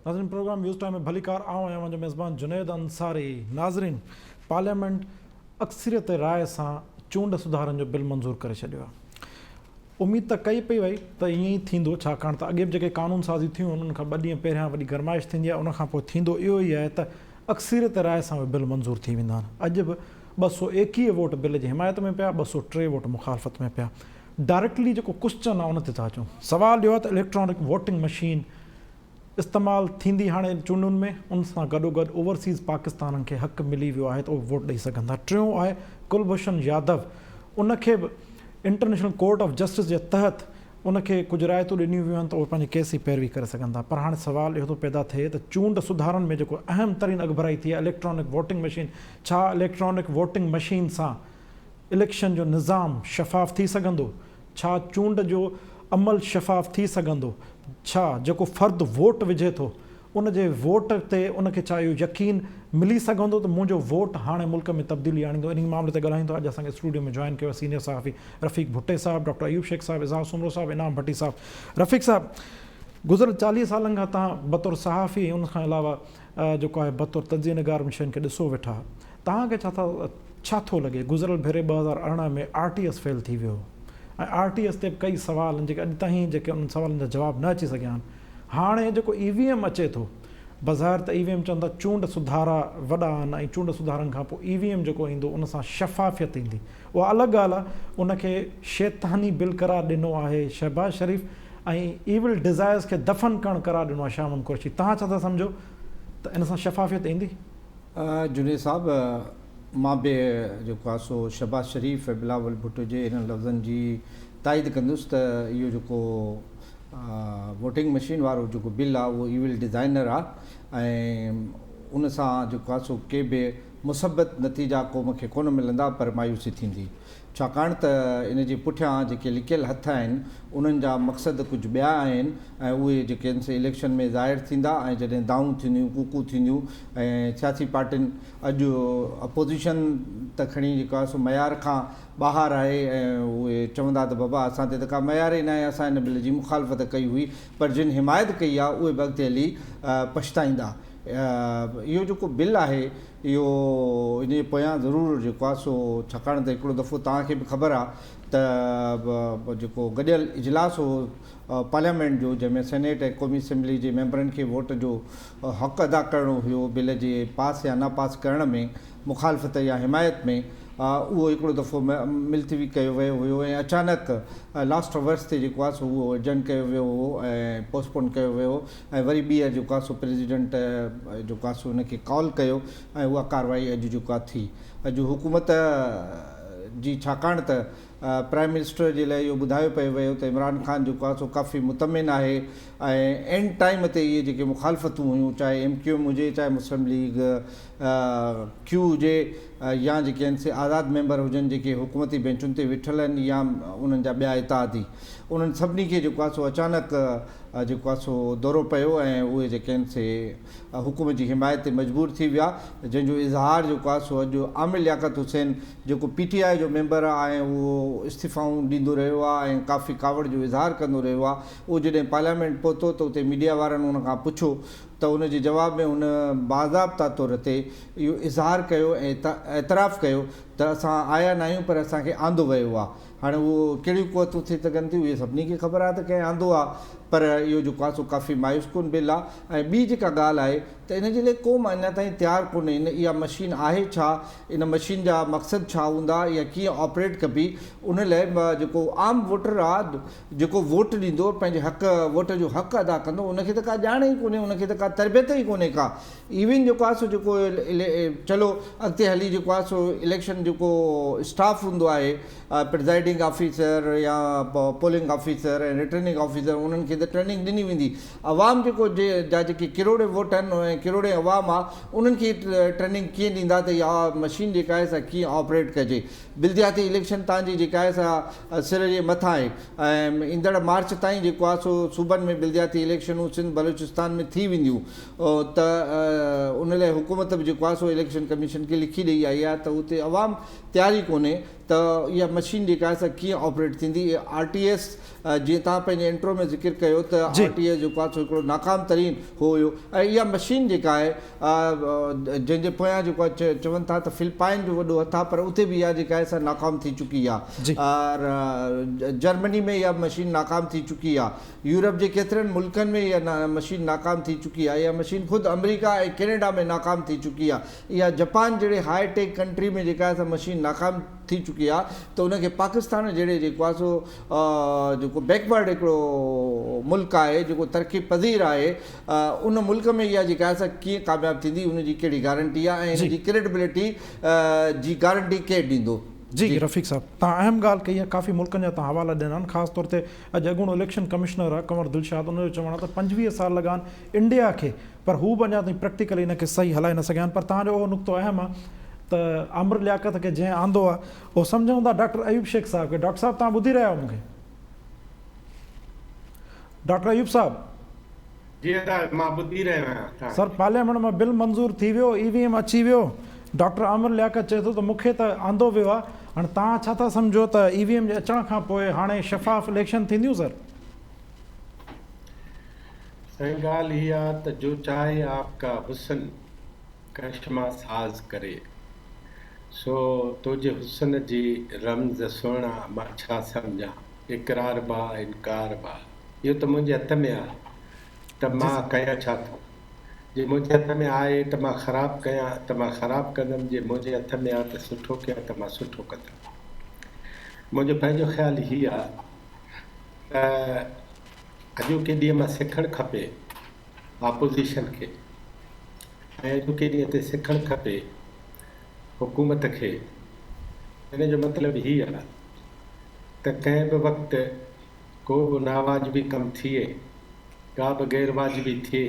नाज़रीन programme views time में भलीकार आऊं आहियां मुंहिंजो मेज़बान जुनैद अंसारी। नाज़रीन पार्लियामेंट अक्सरियत राय सां चूंड सुधारनि जो बिल मंज़ूर करे छॾियो आहे। उमेद त कई पई वई त ईअं ई थींदो, छाकाणि त अॻे बि जेके कानून साज़ी थियूं उन्हनि खां 2 ॾींहं पहिरियां वॾी गरमाइश थींदी आहे, उनखां पोइ थींदो इहो ई आहे त अक्सरियत राय सां उहे बिल मंज़ूर थी वेंदा आहिनि। अॼु बि 221 वोट बिल जी हिमायत में पिया, 203 वोट मुखालफ़त में पिया। डायरेक्टली जेको क्वेश्चन आहे उन ते था अचूं। सुवालु इहो आहे त इलेक्ट्रॉनिक वोटिंग मशीन इस्तेमालु थींदी हाणे चूंडुनि में, उन सां गॾोगॾु ओवरसीज़ पाकिस्ताननि खे हक़ु मिली वियो आहे त उहे वोट ॾेई सघंदा। टियों आहे कुलभूषण यादव, उनखे बि international court of justice J तहत उनखे कुझु रायतूं ॾिनियूं वियूं आहिनि त उहे पंहिंजी केस जी पैरवी करे सघंदा। पर हाणे सुवालु इहो थो पैदा थिए त चूंड सुधारनि में जेको अहम तरीन अॻभराई थी आहे इलेक्ट्रॉनिक वोटिंग मशीन, छा इलेक्ट्रॉनिक वोटिंग मशीन सां इलेक्शन जो निज़ाम शफ़ाफ़ थी सघंदो? छा चूंड जो अमल शफ़ाफ़ थी सघंदो? छा जेको फ़र्दु वोट विझे थो उन जे वोट ते उनखे छा इहो यकीन मिली सघंदो त मुंहिंजो वोट हाणे मुल्क में तब्दीली आणींदो? इन मामले ते ॻाल्हाईंदो। अॼु असांखे स्टूडियो में जॉइन कयो सीनियर सहाफ़ी रफ़ीक भुट्टे साहब, डॉक्टर अयूब शेख साहब, इज़हार सुमरो साहब, इनाम भट्टी साहब। रफ़ीक साहब, गुज़िरियल 40 सालनि खां तव्हां बतौर सहाफ़ी, उन खां अलावा जेको आहे बतौर तजिया निगार में शयुनि खे ॾिसो वेठा, तव्हांखे छा थो लॻे गुज़िरियल भेरे 2018 में RTS फेल थी वियो ऐं RTS ते कई सुवाल आहिनि जेके अॼु ताईं जेके उन्हनि सुवालनि जा जवाब न अची सघिया आहिनि। हाणे जेको EVM अचे थो, बज़ाहिर त EVM चवनि था चूंड सुधारा वॾा आहिनि ऐं चूंड सुधारनि खां पोइ EVM जेको ईंदो उन सां शफ़ाफ़ियत ईंदी, उहा अलॻि ॻाल्हि आहे। उनखे शैतानी बिल करार ॾिनो आहे शहबाज़ शरीफ़ ऐं ईविल डिज़ायर्स खे दफ़न करणु करार ॾिनो आहे शाह कुरैशी। तव्हां छा था सम्झो त इन सां शफ़ाफ़ियत ईंदी? जुनेद साहब, मां बि जेको आहे सो शहबाज़ शरीफ़ ऐं बिलावल भुट्टो जे इन लफ़्ज़नि जी ताईद कंदुसि त इहो जेको वोटिंग मशीन वारो जेको बिल आहे उहो ईविल डिज़ाइनर आहे ऐं उन सां जेको आहे सो के बि मुसबत नतीजा क़ौम खे कोन मिलंदा, पर मायूसी थींदी। छाकाणि त इन जे पुठियां जेके लिकियल हथ आहिनि उन्हनि जा मक़सद कुझु ॿिया आहिनि ऐं उहे जेके आहिनि से इलेक्शन में ज़ाहिर थींदा ऐं जॾहिं दाऊं थींदियूं, कूकू थींदियूं ऐं सियासी पार्टियुनि अॼु अपोज़िशन त खणी जेको आहे सो मयार खां ॿाहिरि आहे ऐं उहे चवंदा त बाबा असां ते त का मयार ई न आहे, असां हिन बिल जी मुखालफ़त कई हुई, पर जिन हिमायत कई आहे उहे बि अॻिते हली पछताईंदा। इहो जेको बिल आहे इहो इन जे पोयां ज़रूरु जेको आहे सो, छाकाणि त हिकिड़ो दफ़ो तव्हांखे बि ख़बर आहे त जेको गॾियल इजलास हो पार्लियामेंट जो, जंहिंमें सेनेट ऐं क़ौमी असेंबली जे मेंबरनि खे वोट जो हक़ु अदा करिणो हुयो बिल जे पास या न पास करण में, मुखालफ़त या हिमायत में, उहो हिकिड़ो दफ़ो मुलतवी कयो वियो हुयो ऐं अचानक लास्ट वर्स ते जेको आहे सो उहो एडजर्न कयो वियो हो ऐं पोस्टपोन कयो वियो ऐं वरी ॿीहर जेको आहे सो प्रेसिडेंट जेको आहे सो हुनखे कॉल कयो ऐं उहा कार्रवाई अॼु जेको आहे थी। अॼु हुकूमत जी, छाकाणि त प्राइम मिनिस्टर जे लाइ इहो ॿुधायो पियो वियो त इमरान ख़ान जेको आहे सो काफ़ी मुतमिन आहे ऐं एंड टाइम ते इहे जेके मुखालफ़तूं हुयूं, चाहे MQM हुजे, चाहे मुस्लिम लीग Q हुजे या जेके आहिनि से आज़ाद मेंबर हुजनि जेके हुकूमती बेंचुनि ते वेठल आहिनि या उन्हनि जा ॿिया इतादी, उन्हनि सभिनी खे जेको आहे सो अचानक जेको आहे सो दौरो पियो ऐं उहे जेके आहिनि से हुकूमत जी हिमायत ते मजबूर थी विया, जंहिंजो इज़हार जेको आहे सो अॼु आमिर लियाकत हुसैन जेको PTI जो मेंबर आहे ऐं उहो इस्तीफ़ाऊं ॾींदो रहियो आहे ऐं काफ़ी कावड़ जो इज़हार कंदो रहियो आहे, उहो जॾहिं पार्लियामेंट पहुतो त उते मीडिया वारनि उन खां पुछो त उन जे जवाब में उन बाज़ाब्ता तौर ते इहो इज़हार कयो ऐं एतराफ़ कयो त असां आया न आहियूं पर असांखे आंदो वियो आहे। हाणे उहो कहिड़ियूं क़ुवतूं थी सघनि थियूं इहे सभिनी खे ख़बर आहे त कंहिं आंदो आहे, पर इहो जेको आहे सो काफ़ी मायूस कुन बिल आहे। ऐं ॿी जेका ॻाल्हि आहे त इन जे लाइ क़ौम अञा ताईं तयारु कोन्हे, इहा मशीन आहे छा, इन मशीन जा मक़सद छा हूंदा या कीअं ऑपरेट कबी, उन लाइ जेको आम वोटर आहे जेको वोट ॾींदो, पंहिंजे वोट जो हक़ु अदा कंदो, उनखे त का ॼाण ई कोन्हे, उनखे त का तरबियत ई कोन्हे का। इवन जेको आहे सो जेको चलो अॻिते हली जेको आहे सो इलेक्शन जेको स्टाफ हूंदो आहे, प्रिज़ाइडिंग ऑफिसर या पोलिंग ऑफिसर ऐं रिटर्निंग ऑफिसर, उन्हनि खे त ट्रेनिंग ॾिनी वेंदी। अवाम जेको जा जेके किरोड़े वोट आहिनि ऐं किरोड़े अवाम आहे, उन्हनि खे ट्रेनिंग कीअं ॾींदा त इहा मशीन जेका आहे सा कीअं ऑपरेट कजे। बिलदियाती इलेक्शन तव्हांजी जेका आहे सा सिर जे मथां आहे ऐं ईंदड़ मार्च ताईं जेको आहे सो सूबनि में बिलदियाती इलेक्शनूं सिंध बलूचिस्तान में थी वेंदियूं, त उन लाइ हुकूमत बि जेको आहे सो इलेक्शन कमीशन खे लिखी ॾेई आई आहे त उते अवाम तयारी कोन्हे त इहा मशीन जेका आहे कीअं ऑपरेट थींदी। RTS जीअं तव्हां पंहिंजे इंट्रो में ज़िक्र कयो त RTS जेको आहे हिकिड़ो नाकाम तरीन हुयो ऐं इहा मशीन जेका आहे जंहिंजे पोयां जेको आहे चवनि था त फिलिपाइन जो वॾो हथु आहे, पर उते बि इहा जेका आहे नाकाम थी चुकी आहे। और जर्मनी में इहा मशीन नाकाम थी चुकी आहे, यूरोप जे केतिरनि मुल्कनि में इहा मशीन नाकाम थी चुकी आहे, इहा मशीन ख़ुदि अमेरिका ऐं कैनेडा में नाकाम थी चुकी आहे। इहा जापान जहिड़े हाईटेक कंट्री में जेका आहे मशीन नाकाम थी चुकी आहे, त उनखे पाकिस्तान जहिड़े जेको आहे जेको बैकवर्ड हिकिड़ो मुल्क आहे, जेको तरक़ी पज़ीर आहे, उन मुल्क में इहा जेका आहे कीअं कामयाबु थींदी, उनजी कहिड़ी गारंटी आहे ऐं हिनजी क्रेडिबिलिटी जी गारंटी केरु ॾींदो? जी रफ़ीक साहब, तव्हां अहम ॻाल्हि कई आहे, काफ़ी मुल्कनि जा तव्हां हवाला ॾिना आहिनि। ख़ासि तौर ते अॼु अॻूणो इलेक्शन कमिश्नर आहे कंवर दिलशाद, उनजो चवणु आहे त 25 साल लॻा आहिनि इंडिया खे, पर हू बि अञा ताईं प्रैक्टिकली हिनखे सही हलाए न सघिया आहिनि। पर तव्हांजो उहो नुक़्तो अहम आहे त आमिर लियाकत खे जंहिं आंदो आहे उहो सम्झूं था डॉक्टर अयूब शेख साहब खे। डॉक्टर साहब तव्हां ॿुधी रहिया आहियो मूंखे? डॉक्टर अयूब साहब सर, पार्लियामेंट में बिल मंज़ूर थी वियो, EVM अची वियो, डॉक्टर आमिर लियाकत चए थो त मूंखे त आंदो वियो आहे, हाणे तव्हां छा था सम्झो त EVM जे अचण खां पोइ हाणे शफ़ाफ़ इलेक्शन थींदियूं? सर सही ॻाल्हि हीअ आहे त जो चाहे आपका हुस्न कश्मा साज़ करे, सो तुंहिंजे हुस्न जी रम्ज़ सुहिणा मां छा सम्झां, इक़रार बा इनकार बा, इहो त मुंहिंजे हथ में आहे त मां कयां छा थो। जे मुंहिंजे हथ में आहे त मां ख़राबु कयां त मां ख़राबु कंदुमि, जे मुंहिंजे हथ में आहे त सुठो कयां त मां सुठो कंदुमि। मुंहिंजो पंहिंजो ख़्यालु हीअ आहे त अॼोके ॾींहं मां सिखणु खपे ऑपोज़िशन खे, ऐं अॼोके ॾींहं ते सिखणु खपे हुकूमत खे। हिन जो मतिलबु हीअ आहे त कंहिं बि वक़्तु को बि नावाजिबी कमु थिए, का बि गैरवाजिबी थिए,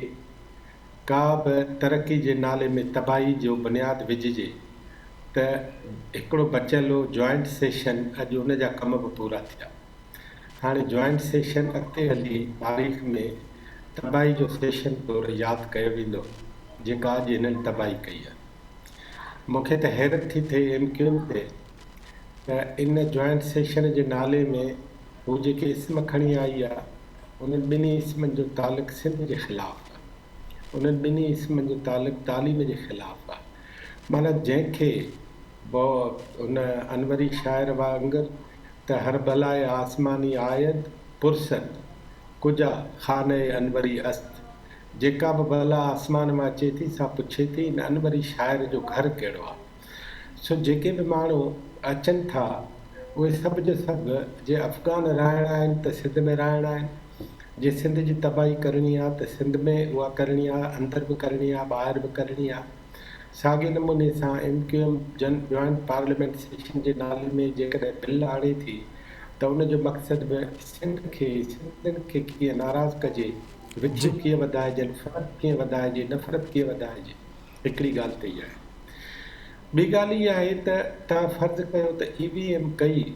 का बि तरक़ी जे नाले में तबाही जो बुनियादु विझिजे, त हिकिड़ो बचियलु जॉइंट सेशन अॼु उन जा कम बि पूरा थिया। हाणे जॉइंट सेशन अॻिते हली तारीख़ में तबाही जो सेशन तौरु यादि कयो वेंदो, जेका अॼु हिननि तबाही कई आहे। मूंखे त हैरत थी थिए MQ ते त इन जॉइंट सेशन जे नाले में हू जेके इस्म खणी आई आहे, उन्हनि ॿिन्ही इस्मनि जो तालुक़ु सिंध जे ख़िलाफ़ु आहे, उन्हनि ॿिन्ही इस्मनि जो तालुक़ु तालीम जे ख़िलाफ़ु आहे। माना जंहिंखे उन अनवरी शाइर वांगुरु त हर बलाए आसमानी आयत पुरसत कुजा खाने अनवरी अस्त, जेका बि बला आसमान मां अचे थी सा पुछे थी इन अनवरी शाइर जो घर कहिड़ो आहे। सो जेके बि माण्हू अचनि था उहे सभु जो सभु जे अफ़गान रहणा आहिनि त सिंध में रहणा आहिनि, जे सिंध जी तबाही करणी आहे त सिंध में उहा करणी आहे, अंदरि बि करणी आहे, ॿाहिरि बि करणी आहे। साॻे नमूने सां MQM जॉइंट पार्लियामेंट सेशन जे नाले में जेकॾहिं बिल आणे थी त उनजो मक़सदु बि सिंधियुनि खे कीअं नाराज़ कजे, विचूं कीअं वधाइजनि, फ़र्क़ु कीअं वधाइजे, नफ़रत कीअं वधाइजे, हिकिड़ी ॻाल्हि त इहा आहे। ॿी ॻाल्हि इहा आहे त तव्हां फ़र्ज़ु कयो त EVM कई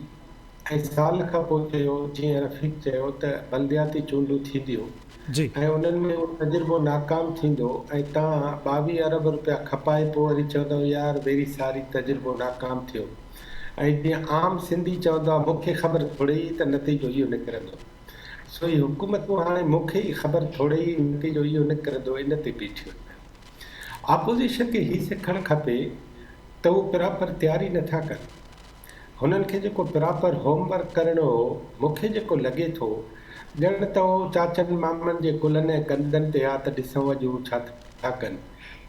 ऐं साल खां पोइ चयो, जीअं रफ़ीक चयो त बल्दियाती चूंडूं थींदियूं ऐं उन्हनि में उहो तजुर्बो नाकाम थींदो ऐं तव्हां 22 अरब रुपया खपाए पोइ वरी चवंदव यार वेरी सारी तजुर्बो नाकाम थियो। ऐं जीअं आम सिंधी चवंदो आहे मूंखे ख़बर थोरे ई त नतीजो इहो निकिरंदो। सो ही हुकूमतूं हाणे मूंखे ई ख़बर थोरे ई नतीजो इहो निकिरंदो, इन ते बीठियूं आहिनि। ऑपोज़िशन खे हीअ सिखणु खपे त उहो प्रॉपर तयारी नथा कनि। हुननि खे जेको प्रॉपर होमवर्क करणो हो, मूंखे जेको लॻे थो ॼण त उहो चाचनि मामनि जे कुलनि ऐं कंदनि ते आहे त ॾिसूं अॼु हू छा था कनि।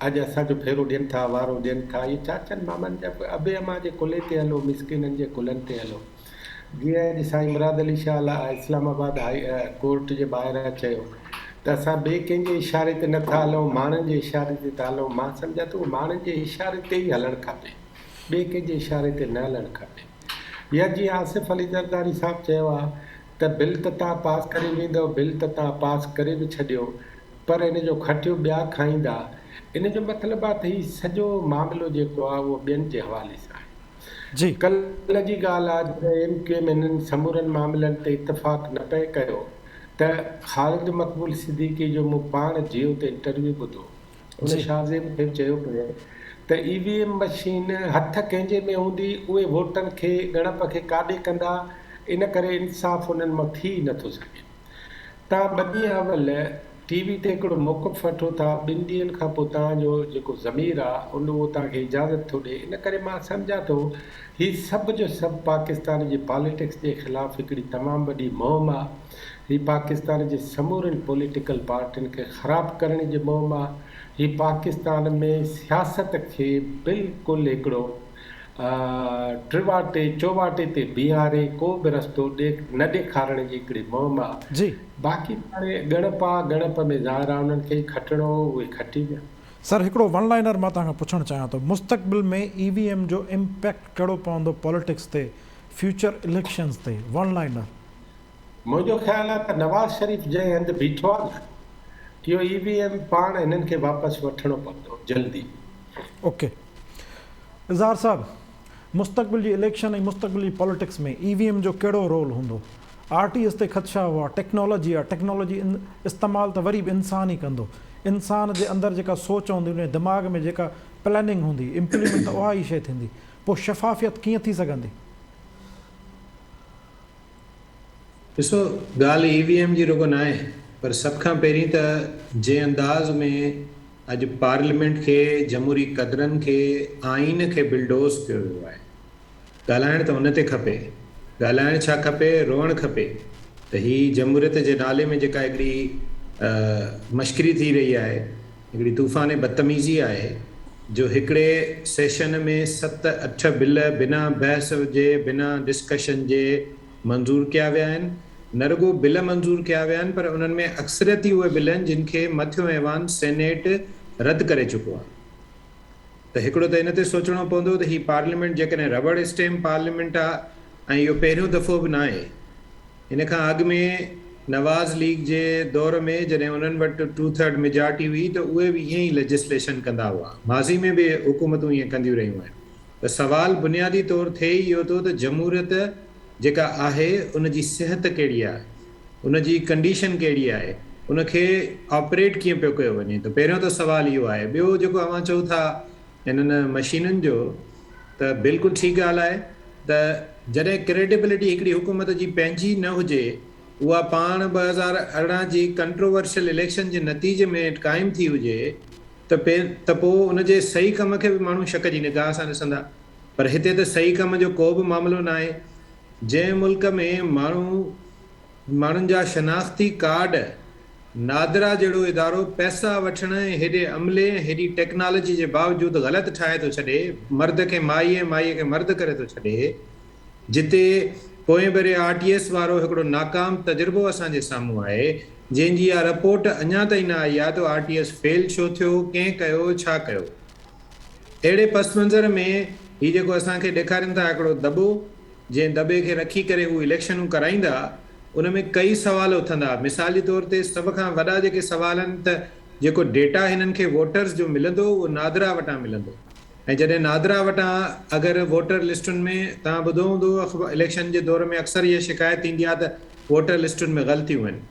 अॼु असांजो फेरो ॾियनि था, वारो ॾियनि था, इहे चाचनि मामनि जा अबे अमा जे कुले ते हलो, मिसकिननि जे कुलनि ते हलो। जीअं अॼु साईं मुराद अली शाह इस्लामाबाद कोर्ट जे ॿाहिरां चयो त असां ॿिए कंहिंजे इशारे ते नथा हलूं, माण्हुनि जे इशारे ते था हलूं। मां सम्झां थो माण्हुनि जे इशारे ते ई हलणु खपे, ॿिए कंहिंजे इशारे ते न हलणु खपे। या जीअं आसिफ़ अली ज़रदारी साहिबु चयो आहे त बिल त तव्हां पास करे वेंदव, बिल त तव्हां पास करे बि छॾियो, पर इन जो खटियो ॿिया खाईंदा। इन जो मतिलबु आहे त हीउ सॼो मामिलो जेको आहे उहो ॿियनि जे हवाले सां आहे। जी कल्ह जी ॻाल्हि आहे जॾहिं MQM इन्हनि समूरनि मामलनि ते इतफ़ाक़ न पए कयो त ख़ालिद मक़बूल सिद्दीकी जो मूं पाण जियो ते इंटरव्यू ॿुधो। उन शाहज़ेब खे चयो पियो त EVM मशीन हथ कंहिंजे में हूंदी उहे वोटनि खे ॻणप खे काॾे कंदा, इन करे इंसाफ़ उन्हनि मां थी नथो सघे। तव्हां 2 ॾींहं अवल TV ते हिकिड़ो मौक़िफ़ वठो था, 2 ॾींहंनि खां पोइ तव्हांजो जेको ज़मीर आहे उहो तव्हांखे इजाज़त थो ॾिए। इन करे मां सम्झां थो हीउ सभु जो सभु पाकिस्तान जी पॉलिटिक्स जे ख़िलाफ़ु हिकिड़ी तमामु वॾी मुहिम आहे। हीउ पाकिस्तान जे समूरनि पॉलिटिकल पार्टियुनि खे ख़राबु करण जी मुहिम आहे। हीउ पाकिस्तान में सियासत खे बिल्कुलु हिकिड़ो टिवाटे चौवाटे ते बीहारे को बि रस्तो न ॾेखारण जी हिकिड़ी मुहिम आहे। जी बाक़ी हाणे ॻणप आहे, ॻणप में ज़ाहिर आहे उन्हनि खे खटिणो उहे खटी विया। सर हिकिड़ो वन लाइनर मां तव्हांखां पुछणु चाहियां थो, मुस्तक़बिल में EVM जो इम्पैक्ट कहिड़ो पवंदो पॉलिटिक्स ते, फ्यूचर इलेक्शन्स ते? One liner. मुंहिंजो ख़्यालु आहे त नवाज़ शरीफ़ जंहिं हंधि बीठो आहे न, इहो EVM पाण हिननि खे वापसि वठिणो पवंदो जल्दी। ओके इज़हार साहब, मुस्तक़बिल जी इलेक्शन ऐं मुस्तक़बिल जी पॉलिटिक्स में EVM जो कहिड़ो रोल हूंदो? RTS ते ख़दशा हुआ, टेक्नोलॉजी आहे, टेक्नोलॉजी इस्तेमालु त वरी बि इंसान ई कंदो। इंसान जे अंदरि जेका सोच हूंदी, उन दिमाग़ में जेका प्लानिंग हूंदी, इम्प्लीमेंट त उहा ई शइ थींदी। पोइ शफ़ाफ़ियत कीअं थी सघंदी? ॾिसो, ॻाल्हि EVM जी रुॻो न आहे, पर सभ खां पहिरीं त जंहिं अंदाज़ में अॼु पार्लियामेंट खे, जमहूरी क़दरनि खे, आइन खे बिल्डोज़ कयो वियो आहे, ॻाल्हाइणु त हुन ते खपे। ॻाल्हाइणु छा खपे? रोअणु खपे त हीअ जमहूरियत जे नाले में जेका हिकिड़ी मश्करी थी रही आहे, हिकिड़ी तूफ़ान बदतमीज़ी आहे, जो हिकिड़े सेशन में 7-8 बिल बिना बहस जे, बिना डिस्कशन जे मंज़ूर कया विया आहिनि। न रुॻो बिल मंज़ूर कया विया आहिनि, पर उन्हनि में अक्सरियत ई उहे बिल आहिनि जिन खे मथियों ऐवान सेनेट रद्द करे चुको आहे। त हिकिड़ो त इन ते सोचणो पवंदो त हीअ पार्लियामेंट जेकॾहिं रबड़ स्टैम्प पार्लियामेंट आहे, ऐं इहो पहिरियों दफ़ो बि न आहे। इन खां अॻु में नवाज़ लीग जे दौर में जॾहिं उन्हनि वटि 2/3 मेजॉरिटी हुई त उहे बि ईअं ई लेजिस्लेशन कंदा हुआ। माज़ी में बि हुकूमतूं ईअं कंदियूं रहियूं आहिनि। त सुवालु बुनियादी तौरु थिए ई इहो थो त जमहूरियत जेका आहे उन जी सिहत कहिड़ी आहे, उन जी कंडीशन कहिड़ी आहे, उनखे ऑपरेट कीअं पियो कयो वञे। त पहिरियों त सुवालु इहो आहे। ॿियो जेको अव्हां चओ था इन्हनि मशीनुनि जो, त बिल्कुलु ठीकु ॻाल्हि आहे त जॾहिं क्रेडिबिलिटी हिकिड़ी हुकूमत जी पंहिंजी न हुजे, उहा पाण 2018 जी कंट्रोवर्शियल इलेक्शन जे नतीजे में क़ाइमु थी हुजे, त पोइ उन जे सही कम खे बि माण्हू शक जी निगाह सां ॾिसंदा। पर हिते त सही कम जो को बि मामिलो न आहे। जंहिं मुल्क में माण्हुनि जा शनाख़्ती कार्ड नादरा जहिड़ो इदारो पैसा वठण ऐं हेॾे अमले, हेॾी टेक्नोलॉजी जे बावजूदि ग़लति ठाहे थो छॾे, मर्द खे माई ऐं माईअ खे मर्द करे थो छॾे, जिते पोएं भेरे RTS वारो हिकिड़ो नाकाम तजुर्बो असांजे साम्हूं आहे, जंहिंजी इहा रिपोर्ट अञा ताईं न आई आहे त RTS फेल छो थियो, कंहिं कयो, छा कयो। अहिड़े पस मंज़र में हीउ जेको असांखे ॾेखारीनि था हिकिड़ो दॿो, जंहिं दॿे खे रखी करे हू इलेक्शनूं कराईंदा, उन में कई सुवाल उथंदा। मिसाली तौर ते सभ खां वॾा जेके सुवाल आहिनि त जेको डेटा हिननि खे वोटर्स जो मिलंदो उहो नादरा वटां मिलंदो, ऐं जॾहिं नादरा वटां अगरि वोटर लिस्टुनि में तव्हां ॿुधो हूंदो इलेक्शन जे दौर में अक्सर इहा शिकायत ईंदी आहे त वोटर लिस्टुनि में ग़लतियूं आहिनि।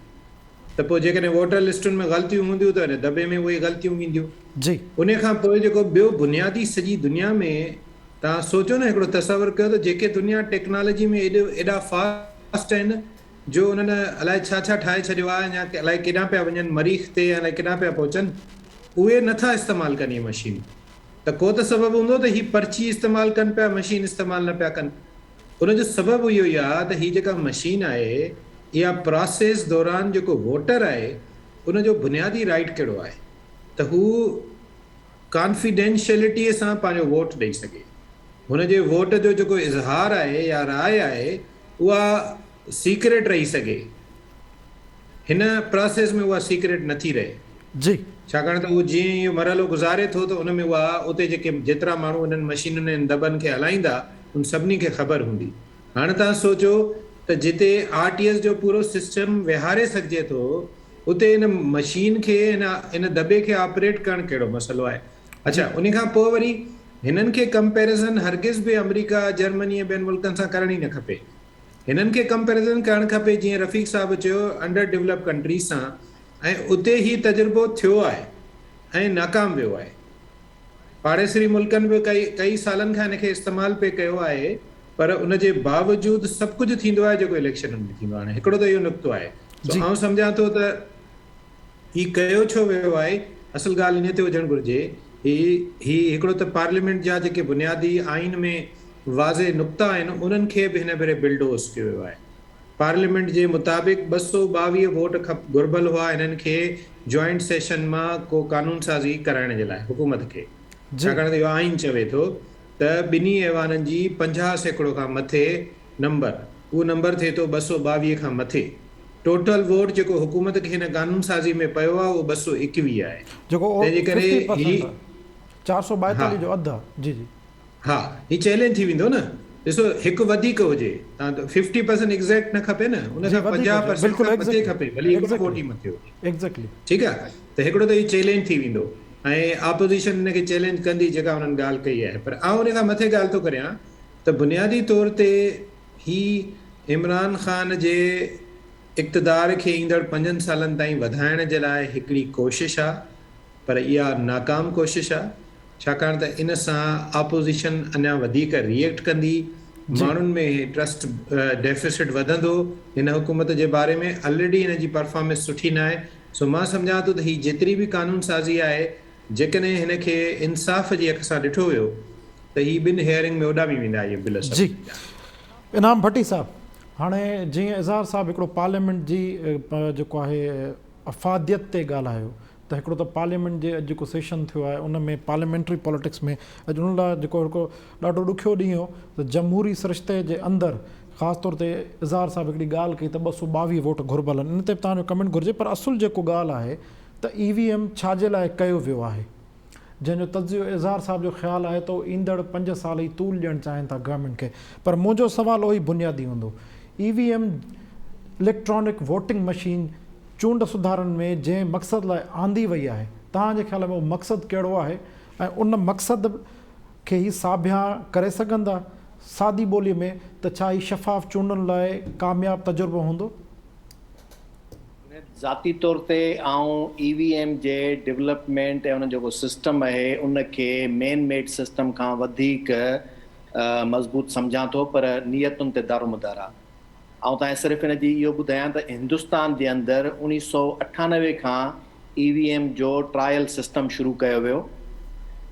त पोइ जेकॾहिं वोटर लिस्टुनि में ग़लतियूं हूंदियूं त हिन दॿे में उहे ग़लतियूं ईंदियूं। जी उन खां पोइ जेको ॿियो बुनियादी सॼी दुनिया में तव्हां सोचो न, हिकिड़ो तसवुरु कयो त जेके दुनिया टेक्नोलॉजी में एॾा फास्ट आहिनि जो उन्हनि अलाए छा छा ठाहे छॾियो आहे, या अलाए केॾां पिया वञनि मरीख़ ते, अलाए केॾां पिया पहुचनि, उहे नथा इस्तेमालु कनि इहे मशीन। त को त सबबु हूंदो त हीअ पर्ची इस्तेमालु कनि पिया, मशीन इस्तेमालु न पिया कनि। उनजो सबबु इहो ई आहे त हीअ जेका मशीन आहे, इहा प्रोसेस दौरान जेको वोटर आहे उनजो बुनियादी राइट कहिड़ो आहे त हू कॉन्फिडेंशियलिटीअ सां पंहिंजो वोट ॾेई सघे। हुनजे वोट जो जेको इज़हार आहे या राय आहे उहा सीक्रेट रही सघे। हिन प्रोसेस में उहा सीक्रेट नथी रहे। जी छाकाणि त उहो जीअं इहो मरहलो गुज़ारे थो त उन में उहा उते जेके जेतिरा माण्हू हिननि मशीनुनि ऐं दॿनि खे हलाईंदा उन सभिनी खे ख़बर हूंदी। हाणे तव्हां सोचो त जिते RTS जो पूरो सिस्टम विहारे सघिजे थो, उते हिन मशीन खे हिन दॿे खे ऑपरेट करणु कहिड़ो मसइलो आहे। अच्छा, उन खां पोइ वरी हिननि खे कंपेरिज़न हरगिज़ बि अमेरिका, जर्मनी ऐं ॿियनि मुल्कनि सां करण ई न खपे। हिननि खे कंपेरिज़न करणु खपे जीअं रफ़ीक साहिबु चयो अंडर डेवलप कंट्रीज़ सां, ऐं उते ई तजुर्बो थियो आहे ऐं नाकाम वियो आहे। पाड़ेसरी मुल्कनि बि कई सालनि खां हिनखे इस्तेमालु पे कयो आहे, पर उन जे बावजूदि सभु कुझु थींदो आहे जेको इलेक्शननि में थींदो आहे। हाणे हिकिड़ो त इहो नुक़्तो आहे। जी। आउं सम्झां थो त ही कयो छो वियो आहे, असल ॻाल्हि इन ते हुजणु घुरिजे, ही हिकिड़ो त पार्लियामेंट जा जेके बुनियादी आइन में वाज़े नुक़्ता आहिनि उन्हनि खे बि हिन भेरे बिल्डोज़ कयो वियो आहे। पार्लियामेंट जे मुताबिक़ 222 वोट घुर्बल हुआ हिननि खे जॉइंट सेशन मां को कानून साज़ी कराइण जे लाइ हुकूमत खे, छाकाणि त इहो आइन चवे थो त ॿिन्ही ऐवाननि जी 50% खां मथे नंबर, उहो नंबर थिए थो 222 खां मथे। टोटल वोट जेको हुकूमत खे हिन कानून साज़ी में पियो आहे उहो 221 आहे, तंहिंजे करे 442 जो अधु आहे। जी जी, हा, ही चैलेंज थी वेंदो न। ॾिसो, हिकु वधीक हुजे, तव्हां 50% एग्ज़ैक्ट न खपे न, उन खां 50% खां मथे खपे, भली हिकिड़ो वोट ई मथे हुजे। एग्ज़ैक्टली, ठीकु आहे, त हिकिड़ो त ही चैलेंज थी वेंदो ऐं ऑपोज़िशन हिनखे चैलेंज कंदी जेका हुननि ॻाल्हि कई आहे। पर आउं उन खां मथे ॻाल्हि थो करियां त बुनियादी तौर ते ही इमरान ख़ान जे इक़्तिदार खे ईंदड़ 5 सालनि ताईं वधाइण जे लाइ हिकिड़ी कोशिशि आहे, पर इहा नाकाम कोशिशि आहे, छाकाणि त इन सां ऑपोज़िशन अञा वधीक रिएक्ट कंदी, माण्हुनि में ट्रस्ट डेफिसिट वधंदो हिन हुकूमत जे बारे में। ऑलरेडी हिन जी परफॉर्मेंस सुठी न आहे। सो मां सम्झां थो त ही जेतिरी बि कानून साज़ी आहे, जेकॾहिं हिन खे इंसाफ़ जी अख सां ॾिठो वियो त ही ॿिनि हेयरिंग में उॾामी वेंदा इहे बिल। जी, इनाम भट्टी साहब, हाणे जीअं इज़हार साहब हिकिड़ो पार्लियामेंट जी जेको आहे अफ़ादियत ते ॻाल्हायो, त हिकिड़ो त पार्लियामेंट जे अॼु जेको सेशन थियो आहे उन में पार्लियामेंट्री पॉलिटिक्स में अॼु उन लाइ जेको हिकिड़ो ॾाढो ॾुखियो ॾींहुं हो त जमहूरी सिरिश्ते जे अंदरि ख़ासि तौर ते इज़हार साहब हिकिड़ी ॻाल्हि कई त 222 वोट घुर्बल आहिनि। इन ते तव्हांजो कमेंट घुरिजे, पर असुल जेको ॻाल्हि आहे त EVM छाजे लाइ कयो वियो आहे, जंहिंजो तजियो इज़हार साहब जो ख़्यालु आहे त ईंदड़ 5 साल ई तूल ॾियणु चाहिनि था गवर्नमेंट खे। पर मुंहिंजो सुवाल उहो ई बुनियादी हूंदो, EVM इलेक्ट्रॉनिक वोटिंग मशीन चूंड सुधारनि में जंहिं मक़सद लाइ आंदी वई आहे, तव्हांजे ख़्याल में उहो मक़सदु कहिड़ो आहे ऐं उन मक़सद खे ई साबिया करे सघंदा सादी ॿोलीअ में, त छा ही शफ़ाफ़ चूंडनि लाइ कामयाबु तजुर्बो हूंदो? ज़ाती तौर ते आउं EVM जे डेवलपमेंट ऐं उन जेको सिस्टम आहे उनखे मेन मेड सिस्टम खां वधीक मज़बूत सम्झां थो, पर नियतुनि ते दारोमदार आहे। ऐं तव्हांखे सिर्फ़ु हिन जी इहो ॿुधायां त हिंदुस्तान जे अंदरि 1998 खां EVM जो ट्रायल सिस्टम शुरू कयो वियो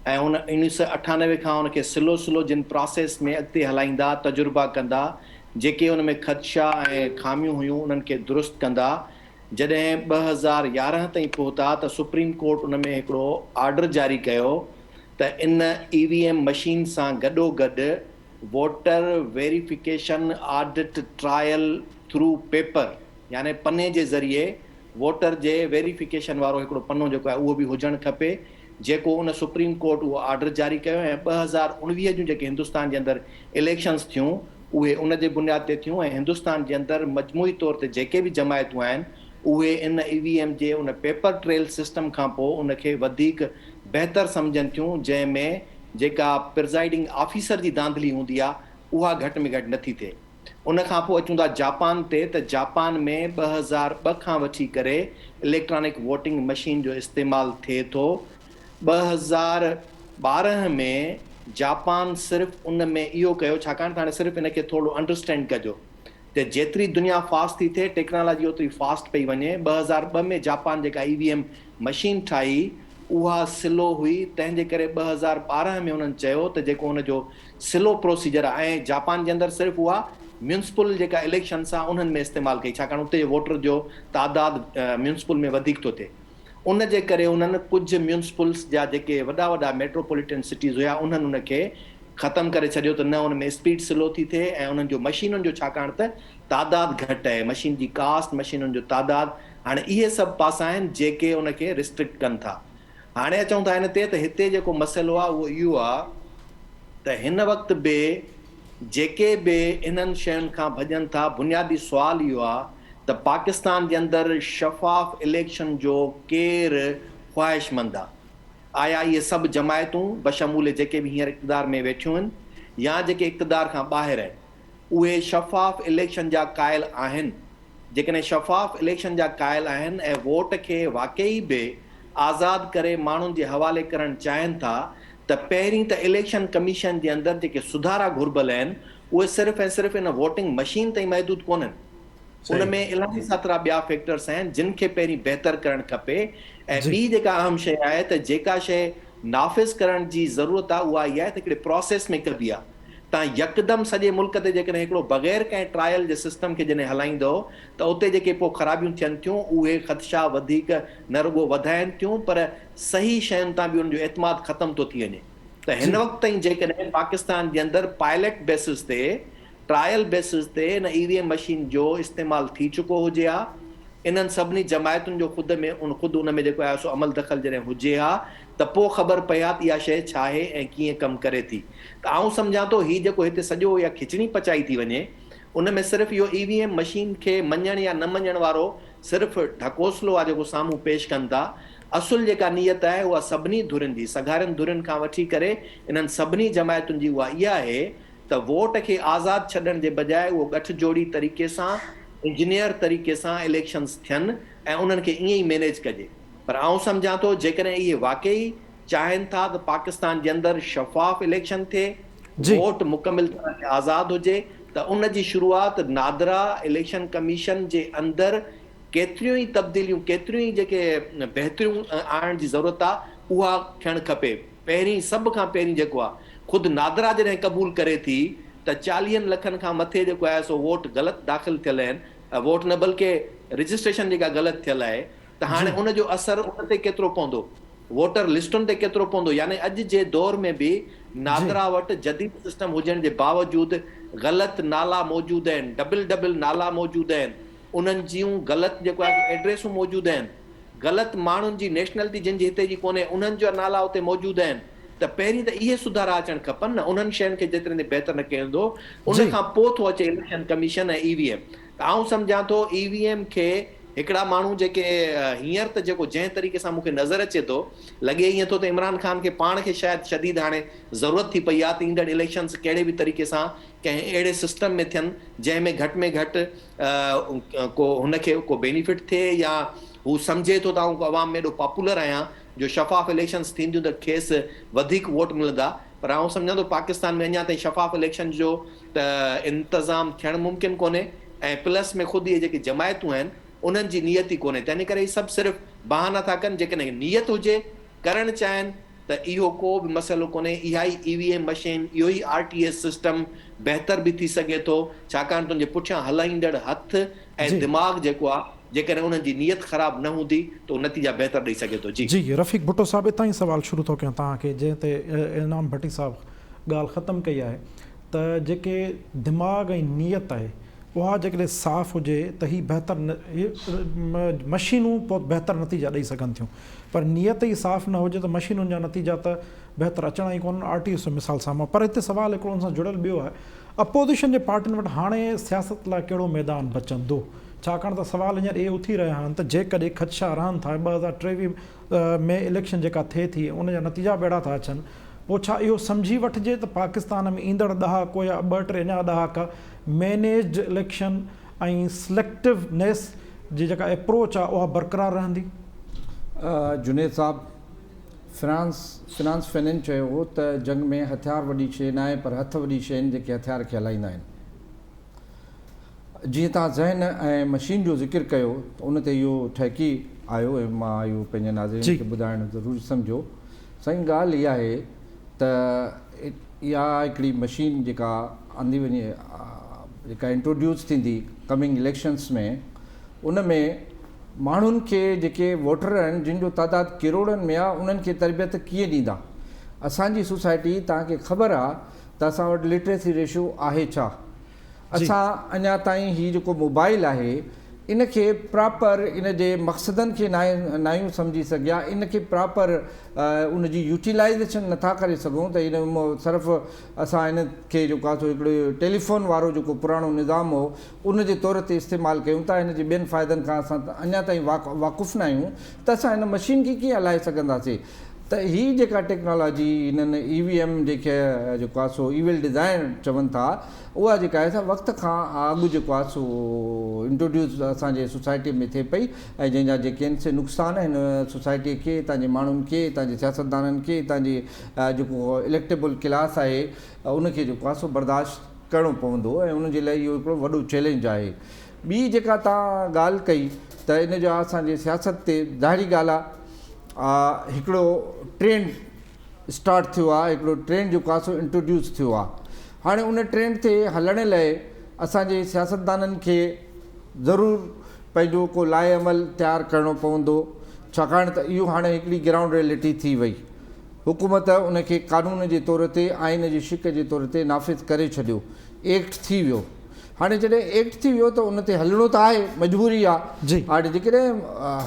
ऐं उन 1998 खां उनखे स्लो जिन प्रोसेस में अॻिते हलाईंदा, तजुर्बा कंदा, जेके उन में ख़दशा ऐं खामियूं हुयूं उन्हनि खे दुरुस्त कंदा। जॾहिं 2011 ताईं पहुता त सुप्रीम कोर्ट उन में हिकिड़ो ऑर्डर जारी कयो त इन EVM मशीन सां गॾोगॾु voter verification audit trial through paper, यानी पने जे ज़रिए वोटर जे वेरिफिकेशन वारो हिकिड़ो पनो जेको आहे उहो बि हुजणु खपे, जेको उन सुप्रीम कोर्ट उहो ऑर्डर जारी कयो। ऐं 2019 जूं जेके हिंदुस्तान जे अंदरि इलेक्शन्स थियूं उहे उन जे बुनियाद ते थियूं ऐं हिंदुस्तान जे अंदरि मजमूई तौर ते जेके बि जमायतूं आहिनि उहे इन EVM जे उन पेपर ट्रेल सिस्टम खां पोइ उनखे वधीक बहितर सम्झनि थियूं, जंहिंमें जेका प्रिज़ाइडिंग ऑफिसर जी धांधली हूंदी आहे उहा घटि में घटि नथी थिए। उन खां पोइ अचूं था जापान ते, त जापान में 2002 खां वठी करे इलेक्ट्रॉनिक वोटिंग मशीन जो इस्तेमालु थिए थो। 2012 में जापान सिर्फ़ु उन में इहो कयो, छाकाणि त हाणे सिर्फ़ु इनखे थोरो अंडरस्टैंड कजो त जेतिरी दुनिया फास्ट थी थिए टेक्नोलॉजी ओतिरी फास्ट पई वञे। 2002 में जापान जेका EVM मशीन ठाही उहा स्लो हुई, तंहिंजे करे 2012 में उन्हनि चयो त जेको हुनजो स्लो प्रोसीजर आहे ऐं जापान जे अंदरि सिर्फ़ु उहा म्यूनिसिपल जेका इलेक्शन्स आहे उन्हनि में इस्तेमालु कई, छाकाणि उते वोटर जो तादादु म्यूनिसिपल में वधीक थो थिए। उन जे करे उन्हनि कुझु म्यूनिसिपल्स जा जेके वॾा वॾा मेट्रोपॉलिटन सिटीज़ हुया उन्हनि उनखे ख़तमु करे छॾियो, त न उन में स्पीड स्लो थी थिए ऐं उन्हनि जो मशीनुनि जो छाकाणि त तादादु घटि आहे, मशीन जी कास्ट, मशीनुनि जो तादादु, हाणे इहे सभु पासा आहिनि जेके उनखे रिस्ट्रिक्ट कनि था। हाणे अचूं था हिन ते, त हिते जेको मसइलो आहे उहो इहो आहे त हिन वक़्तु बि जेके बि इन्हनि शयुनि खां भॼनि था, बुनियादी सुवाल इहो आहे त पाकिस्तान जे अंदरि शफ़ाफ़ इलेक्शन जो केरु ख़्वाहिशमंद आहे? आया इहे सभु जमायतूं बशमूल जेके बि हींअर इक़्तिदार में वेठियूं आहिनि या जेके इक़्तिदार खां ॿाहिरि आहिनि, उहे शफ़ाफ़ इलेक्शन जा क़ाइल आहिनि? जेकॾहिं शफ़ाफ़ इलेक्शन जा क़ाइल आहिनि ऐं वोट खे वाक़ई बि आज़ादु करे माण्हुनि जे हवाले करणु चाहिनि था, त पहिरीं त इलेक्शन कमीशन जे अंदरि जेके सुधारा घुर्बल आहिनि उहे सिर्फ़ु ऐं सिर्फ़ु इन वोटिंग मशीन ताईं महदूद कोन्हनि, उन में इलाही सातरा ॿिया फैक्टर्स आहिनि जिन खे पहिरीं बहितर करणु खपे। ऐं ॿी जेका अहम शइ आहे त जेका शइ नाफ़िज़ करण जी ज़रूरत आहे उहा इहा आहे त हिकिड़े प्रोसेस में कबी आहे। तव्हां यकदमि सॼे मुल्क ते जेकॾहिं हिकिड़ो बग़ैर कंहिं ट्रायल जे सिस्टम खे जॾहिं हलाईंदो त उते जेके पोइ ख़राबियूं थियनि थियूं उहे ख़दशा वधीक न रुॻो वधाइनि थियूं पर सही शयुनि तां बि उनजो एतमाद ख़तमु थो थी वञे। त हिन वक़्त ताईं जेकॾहिं पाकिस्तान जे अंदरि पायलट बेसिस ते ट्रायल बेसिस ते इन ईवीएम मशीन जो इस्तेमालु थी चुको हुजे हा, इन्हनि सभिनी जमायतुनि जो ख़ुदि उन में जेको आहे सो अमल दख़ल जॾहिं हुजे हा त पोइ ख़बर पए हा त इहा शइ छा आहे ऐं कीअं कमु करे थी। त आउं सम्झां थो हीउ जेको हिते सॼो इहा खिचड़ी पचाई थी वञे उन में सिर्फ़ु इहो ईवीएम मशीन खे मञणु या न मञण वारो सिर्फ़ु ढकोसलो आहे जेको साम्हूं पेश कनि था। असुल जेका नियत आहे उहा सभिनी धुरियुनि जी, सगारियुनि धुरियुनि खां वठी करे इन्हनि सभिनी जमायतुनि जी उहा इहा आहे त वोट खे आज़ादु छॾण जे बजाए उहो गठजोड़ी तरीक़े सां इंजीनियर तरीक़े सां इलेक्शन्स थियनि ऐं उन्हनि खे ईअं ई मैनेज कजे। पर आउं सम्झां थो जेकॾहिं इहे वाक़ई चाहिनि था त पाकिस्तान जे अंदरि शफ़ाफ़ इलेक्शन थिए, वोट मुकमिल तरह ते आज़ादु हुजे त उन जी शुरूआत नादरा इलेक्शन कमीशन जे अंदरि केतिरियूं ई तब्दीलियूं, केतिरियूं ई जेके बहितरियूं आणण जी ज़रूरत आहे उहा थियणु खपे। पहिरीं सभ खां पहिरीं जेको आहे ख़ुदि नादरा जॾहिं क़बूल करे थी त 40 लखनि खां मथे जेको आहे सो वोट ग़लति दाख़िल थियल आहिनि, वोट न बल्कि रजिस्ट्रेशन जेका ग़लति थियल आहे, त हाणे उन जो असरु उन ते केतिरो पवंदो, वोटर लिस्टुनि ते केतिरो पवंदो। यानी अॼु जे दौर में बि नादरा वटि जदीद सिस्टम हुजण जे बावजूदि ग़लति नाला मौजूदु आहिनि, डबल नाला मौजूदु आहिनि, उन्हनि जूं ग़लति जेको आहे एड्रेसूं मौजूदु आहिनि, ग़लति माण्हुनि जी नेशनलिटी जिन जी हिते जी कोन्हे उन्हनि जा नाला उते मौजूदु आहिनि। त पहिरीं त इहे सुधारा अचणु खपनि न, उन्हनि शयुनि खे जेतिरे बहितर न कयो उन खां पोइ थो अचे इलेक्शन कमीशन ऐं ईवीएम। त आउं सम्झां थो ईवीएम खे हिकिड़ा माण्हू जेके हींअर त जेको जंहिं तरीक़े सां मूंखे नज़र अचे थो लॻे ईअं थो त इमरान ख़ान खे पाण खे शायदि शदीद हाणे ज़रूरत थी पई आहे त ईंदड़ इलेक्शन्स कहिड़े बि तरीक़े सां कंहिं अहिड़े सिस्टम में थियनि जंहिंमें घटि को हुनखे को बेनिफिट थिए या हू सम्झे थो त आउं अवाम में एॾो पॉपुलर आहियां जो शफ़ाफ़ इलेक्शन्स थींदियूं त खेसि वधीक वोट मिलंदा। पर आउं सम्झां थो पाकिस्तान में अञा ताईं शफ़ाफ़ इलेक्शन जो त इंतज़ाम थियणु मुमकिन कोन्हे ऐं प्लस में ख़ुदि इहे जेके जमायतूं आहिनि उन्हनि जी नियत ई कोन्हे। तंहिं करे सभु सिर्फ़ु बहाना था कनि। जेकॾहिं नियत हुजे करणु चाहिनि त इहो को बि मसइलो कोन्हे। इहा ई ईवीएम मशीन, इहो ई आरटीएस सिस्टम बहितर बि थी सघे थो छाकाणि तुंहिंजे पुठियां हलाईंदड़ हथ ऐं दिमाग़ जेको आहे जेकॾहिं उन्हनि जी नियत ख़राबु न हूंदी त उहो नतीजा बहितर ॾेई सघे थो। जी रफ़ीक भुट्टो साहिबु हितां ई सुवाल शुरू थो कयां तव्हांखे, जंहिं ते इनाम भट्टी साहिबु ॻाल्हि ख़तमु कई आहे त जेके दिमाग़ ऐं नियत आहे उहा जेकॾहिं साफ़ हुजे त ही बहितर मशीनूं पोइ बहितर नतीजा ॾेई सघनि थियूं, पर नियत ई साफ़ न हुजे त मशीनुनि जा नतीजा त बहितर अचणा ई कोन्हनि। आरटीएस मिसाल साम्हूं। पर हिते सुवाल हिकिड़ो हुन सां जुड़ियल ॿियो आहे, अपोज़िशन जे पार्टियुनि वटि हाणे सियासत लाइ कहिड़ो मैदान बचंदो, छाकाणि त सुवाल हींअर इहे उथी रहिया आहिनि त जेकॾहिं ख़दशा रहनि था 2023 में इलेक्शन जेका थिए थी उनजा नतीजा ॿेड़ा था अचनि, पोइ छा इहो सम्झी वठिजे त पाकिस्तान में ईंदड़ ॾहाको या 2-3 अञा ॾहाका मैनेज्ड इलेक्शन ऐं सिलेक्टिवनेस जी जेका अप्रोच आहे उहा बरक़रार रहंदी? जुनेद साहब, फिनांस फैनन चयो हो त जंग में हथियार वॾी शइ न आहे पर हथ वॾी शइ आहिनि जेके हथियार खे हलाईंदा आहिनि। जीअं तव्हां ज़हन ऐं मशीन जो ज़िक्र कयो त उन ते इहो ठहकी आयो ऐं मां इहो पंहिंजे नाज़रीन खे ॿुधाइणु ज़रूरी सम्झो। साईं ॻाल्हि इहा आहे त इहा हिकिड़ी मशीन जेका आंदी वञे, जेका इंट्रोड्यूस थींदी कमिंग इलेक्शन्स में, उन में माण्हुनि खे जेके वोटर आहिनि जिन जो तादादु किरोड़नि में आहे उन्हनि खे तरबियत कीअं ॾींदा। असांजी सोसाइटी तव्हांखे ख़बर आहे त असां वटि लिटरेसी रेशियो आहे छा। असां अञा ताईं हीउ जेको मोबाइल आहे इन खे प्रॉपर इन जे मक़सदनि खे नायूं सम्झी सघिया, इन खे प्रॉपर उन जी यूटिलाइज़ेशन नथा करे सघूं त इन सिर्फ़ु असां इन खे जेको आहे सो हिकिड़ो टेलीफोन वारो जेको पुराणो निज़ाम हो उन जे तौर ते इस्तेमालु कयूं था। इन जे ॿियनि फ़ाइदनि खां असां अञा ताईं वाक़ुफ़ु न आहियूं त असां हिन मशीन खे कीअं हलाए सघंदासीं। त हीअ जेका टेक्नोलॉजी हिननि EVM जेके जेको आहे सो ईविल डिज़ाइन चवनि था, उहा जेका आहे वक़्त खां अॻु जेको आहे सो इंट्रोड्यूस असांजे सोसाइटी में थिए पई, ऐं जंहिंजा जेके आहिनि से नुक़सान आहिनि सोसाइटीअ खे, तव्हांजे माण्हुनि खे, तव्हांजे सियासतदाननि खे, तव्हांजे जेको इलेक्टेबल क्लास आहे उनखे जेको आहे सो बर्दाश्त करिणो पवंदो, ऐं उनजे लाइ इहो हिकिड़ो वॾो चैलेंज आहे। ॿी जेका तव्हां ॻाल्हि कई त इन जो असांजे सियासत ते ज़ाहिरी ॻाल्हि आहे हिकिड़ो ट्रेंड स्टार्ट थियो आहे, हिकिड़ो ट्रेंड जेको आहे सो इंट्रोड्यूस थियो आहे। हाणे उन ट्रेंड ते हलण लाइ असांजे सियासतदाननि खे ज़रूरु पंहिंजो को लाइ अमल तयारु करिणो पवंदो, छाकाणि त इहो हाणे हिकिड़ी ग्राउंड रियलिटी थी वई। हुकूमत उनखे कानून जे तौर ते, आइन जी शिक जे तौर ते नाफ़िज़ करे छॾियो, एक्ट थी वियो। हाणे जॾहिं एक्ट थी वियो त उन ते हलणो त आहे, मजबूरी आहे। हाणे जेकॾहिं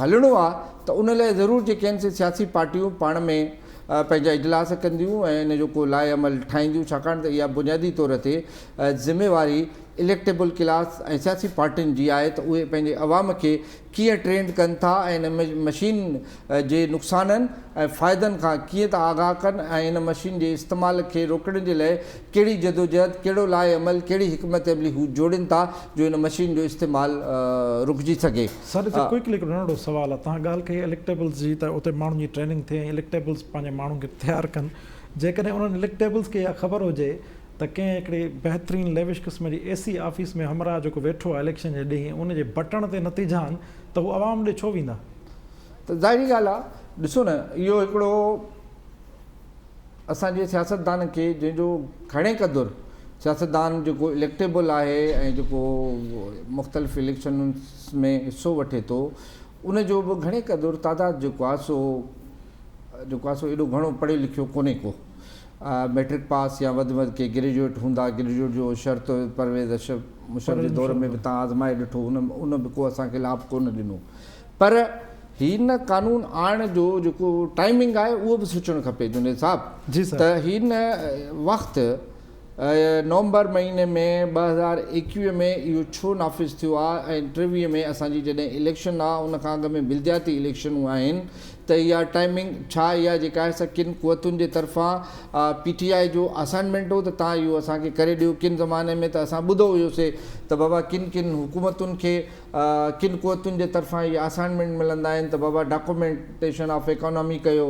हलणो आहे त उन लाइ ज़रूरु जेके आहिनि से सियासी पार्टियूं पाण में पंहिंजा इजलास कंदियूं ऐं इन जो को लाइ अमल ठाहींदियूं, छाकाणि त इहा बुनियादी तौर ते ज़िम्मेवारी इलेक्टेबल क्लास ऐं सियासी पार्टियुनि जी आहे त उहे पंहिंजे अवाम खे कीअं ट्रेंड कनि था ऐं इन मशीन जे नुक़साननि ऐं फ़ाइदनि खां कीअं था आगाह कनि, ऐं इन मशीन जे इस्तेमाल खे रोकण जे लाइ कहिड़ी जदोजहद, कहिड़ो लाइ अमल, कहिड़ी हिकमत अमली हू जोड़नि था जो इन मशीन जो इस्तेमालु रुकिजी सघे। सर क्विकली हिकिड़ो नंढो सुवालु आहे, तव्हां ॻाल्हि कई इलेक्टेबल्स जी, त उते माण्हुनि जी ट्रेनिंग थिए, इलेक्टेबल्स पंहिंजे माण्हुनि खे तयारु कनि। जेकॾहिं उन्हनि इलेक्टेबल्स खे इहा ख़बर हुजे त कंहिं हिकिड़ी बहितरीनु लेविश क़िस्म जी AC ऑफिस में हमरा जेको वेठो आहे इलेक्शन जे ॾींहुं, उनजे बटण ते नतीजा आहिनि, त हू आवाम ॾे छो वेंदा? त ज़ाहिरी ॻाल्हि आहे, ॾिसो न, इहो हिकिड़ो असांजे सियासतदान खे, जंहिंजो घणे क़दुरु सियासतदान जेको इलेक्टेबल आहे ऐं जेको मुख़्तलिफ़ इलेक्शनुनि में हिसो वठे थो, उनजो बि घणे क़दुरु तादादु जेको आहे सो एॾो घणो पढ़ियो लिखियो कोन्हे को। मैट्रिक पास या वधि के ग्रेजुएट हूंदा, ग्रेजुएट जो शर्त परवेज़ मुशर्रफ जे दौर में बि तव्हां आज़माए ॾिठो, उन बि को असांखे लाभ कोन ॾिनो। पर हिन कानून आणण जो जेको टाइमिंग आहे उहो बि सोचणु खपे जुनेद साहब। त हिन वक़्तु नवंबर महीने में 2021 में इहो छो नाफ़िज़ थियो आहे, ऐं 23 में असांजी जॾहिं इलेक्शन आहे, उन खां अॻु में बिलदियाती इलेक्शनूं आहिनि, त इहा टाइमिंग छा इहा जेका आहे किन क़ुवतुनि जे तरफ़ां PTI जो असाइनमेंट हो त तव्हां इहो असांखे करे ॾियो। किन ज़माने में त असां ॿुधो हुयोसीं त बाबा किन हुकूमतुनि खे किन क़ुवतुनि जे तरफ़ां इहे असाइनमेंट मिलंदा आहिनि त बाबा डॉक्यूमेंटेशन ऑफ इकोनॉमी कयो,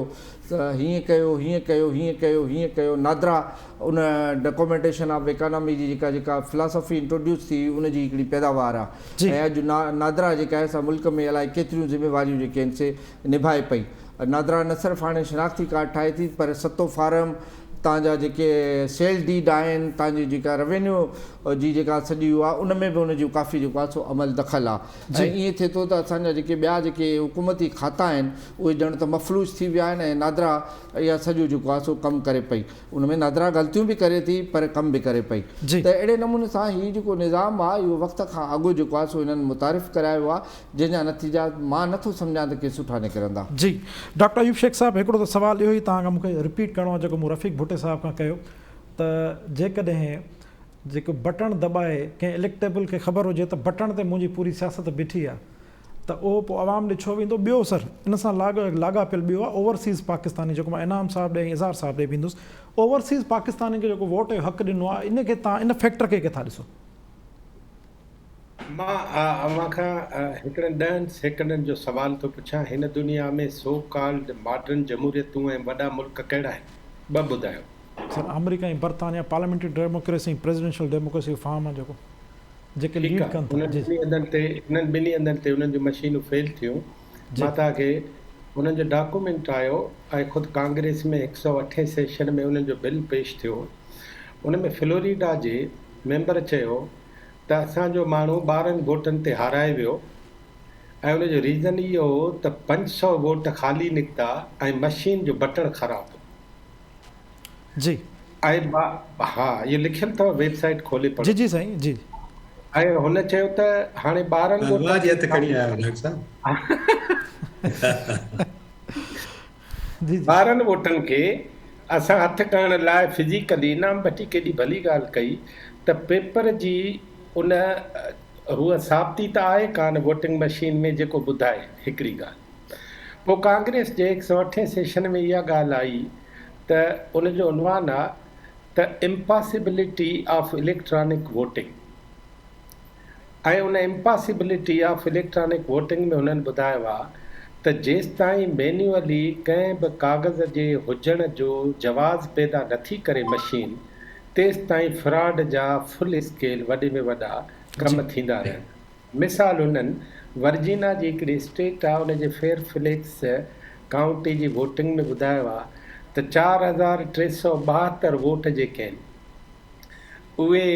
हीअं कयो, हीअं कयो, हीअं कयो, हीअं कयो। नादरा उन डॉक्यूमेंटेशन ऑफ इकोनॉमी जी जेका फिलासफ़ी इंट्रोड्यूस थी उनजी हिकिड़ी पैदावार आहे, ऐं अॼु नादरा जेका आहे सा मुल्क में अलाए केतिरियूं ज़िम्मेवारियूं जेके आहिनि से निभाए पई। नादरा न सिर्फ़ु हाणे शनाख़्ती कार्ड ठाहे थी, पर 7 फार्म तव्हांजा जेके सेल डीड आहिनि, तव्हांजी जेका रेवेन्यू जी जेका सॼी आहे उन में बि उनजो काफ़ी जेको आहे सो अमल दख़ल आहे। ऐं ईअं थिए थो त असांजा जेके ॿिया जेके हुकूमती खाता आहिनि उहे ॼण त मफ़लूज थी विया आहिनि, ऐं नादरा इहा सॼो जेको आहे सो कमु करे पई। उन में नादरा ग़लतियूं बि करे थी पर कमु बि करे पई। त अहिड़े नमूने सां हीउ जेको निज़ाम आहे इहो वक़्त खां अॻु जेको आहे सो हिननि मुतारिफ़ करायो आहे, जंहिंजा नतीजा मां नथो सम्झां त के सुठा निकिरंदा। जी डॉक्टर अयूब शेख साहब, हिकिड़ो त सुवालु इहो ई तव्हांखां मूंखे रिपीट करिणो आहे जेको मूं रफ़ीक भुट्टे साहब खां कयो, त जेकॾहिं जेको बटण दॿाए कंहिं इलेक्टेबल खे ख़बर हुजे त बटण ते मुंहिंजी पूरी सियासत बीठी आहे, त उहो पोइ आवाम ॾे छो वेंदो? ॿियो सर इन सां लाॻापियल ॿियो आहे ओवरसीज़ पाकिस्तानी, जेको मां इनाम साहब ॾे इज़हार साहब ॾे वेंदुसि। ओवरसीज़ पाकिस्तानी खे जेको वोट जो हक़ ॾिनो आहे, इनखे तव्हां इन फैक्टर खे किथां ॾिसो? मां अव्हां खां हिकिड़े 10 सेकंडनि जो सवाल थो पुछां। हिन दुनिया में सो कॉल्ड मॉडर्न जमहूरियतूं ऐं वॾा मुल्क कहिड़ा आहिनि? ॿ ॿुधायो। सर अमेरिका ऐं बर्तानिया parliamentary democracy, presidential democracy form आहे जेको जेके लीड कनि था। उन्हनि ॿिन्ही हंधनि ते उन्हनि जूं मशीनूं फेल थियूं। मां तव्हांखे उन्हनि जो डॉक्यूमेंट आयो ऐं ख़ुदि कांग्रेस में 108 सेशन में उन्हनि जो बिल पेश थियो। उन में फ्लोरिडा जे मेंबर चयो त असांजो माण्हू 12 वोटनि ते हाराए वियो, ऐं उनजो रीज़न इहो हो त 500 वोट ख़ाली निकिता ऐं मशीन जो बटण ख़राबु जी। ऐं हा इहो लिखियलु अथव, वेबसाइट खोले पढ़ो। जी जी साईं जी। ऐं हुन चयो त हाणे 12 वोटनि खे असां हथु करण लाइ फिज़िकली इनाम भट्टी केॾी भली ॻाल्हि कई त पेपर जी उन हूअ साबिती त आहे कान वोटिंग मशीन में जेको ॿुधाए हिकिड़ी ॻाल्हि। पोइ कांग्रेस जे 108 सेशन में इहा ॻाल्हि आई त उनजो उनवान आहे त इम्पॉसिबिलिटी ऑफ इलेक्ट्रॉनिक वोटिंग, ऐं उन इम्पॉसिबिलिटी ऑफ इलेक्ट्रॉनिक वोटिंग में उन्हनि ॿुधायो आहे त जेसि ताईं मैन्युअली कंहिं बि कागज़ जे हुजण जो जवाज़ पैदा नथी करे मशीन, तेसि ताईं फ्रॉड जा फुल स्केल वॾे में वॾा कम थींदा रहनि। मिसाल उन्हनि वर्जीनिया जी हिकिड़ी स्टेट आहे, उनजे फेयरफिलिक्स काउंटी जी वोटिंग में ॿुधायो आहे त 4372 वोट जेके आहिनि उहे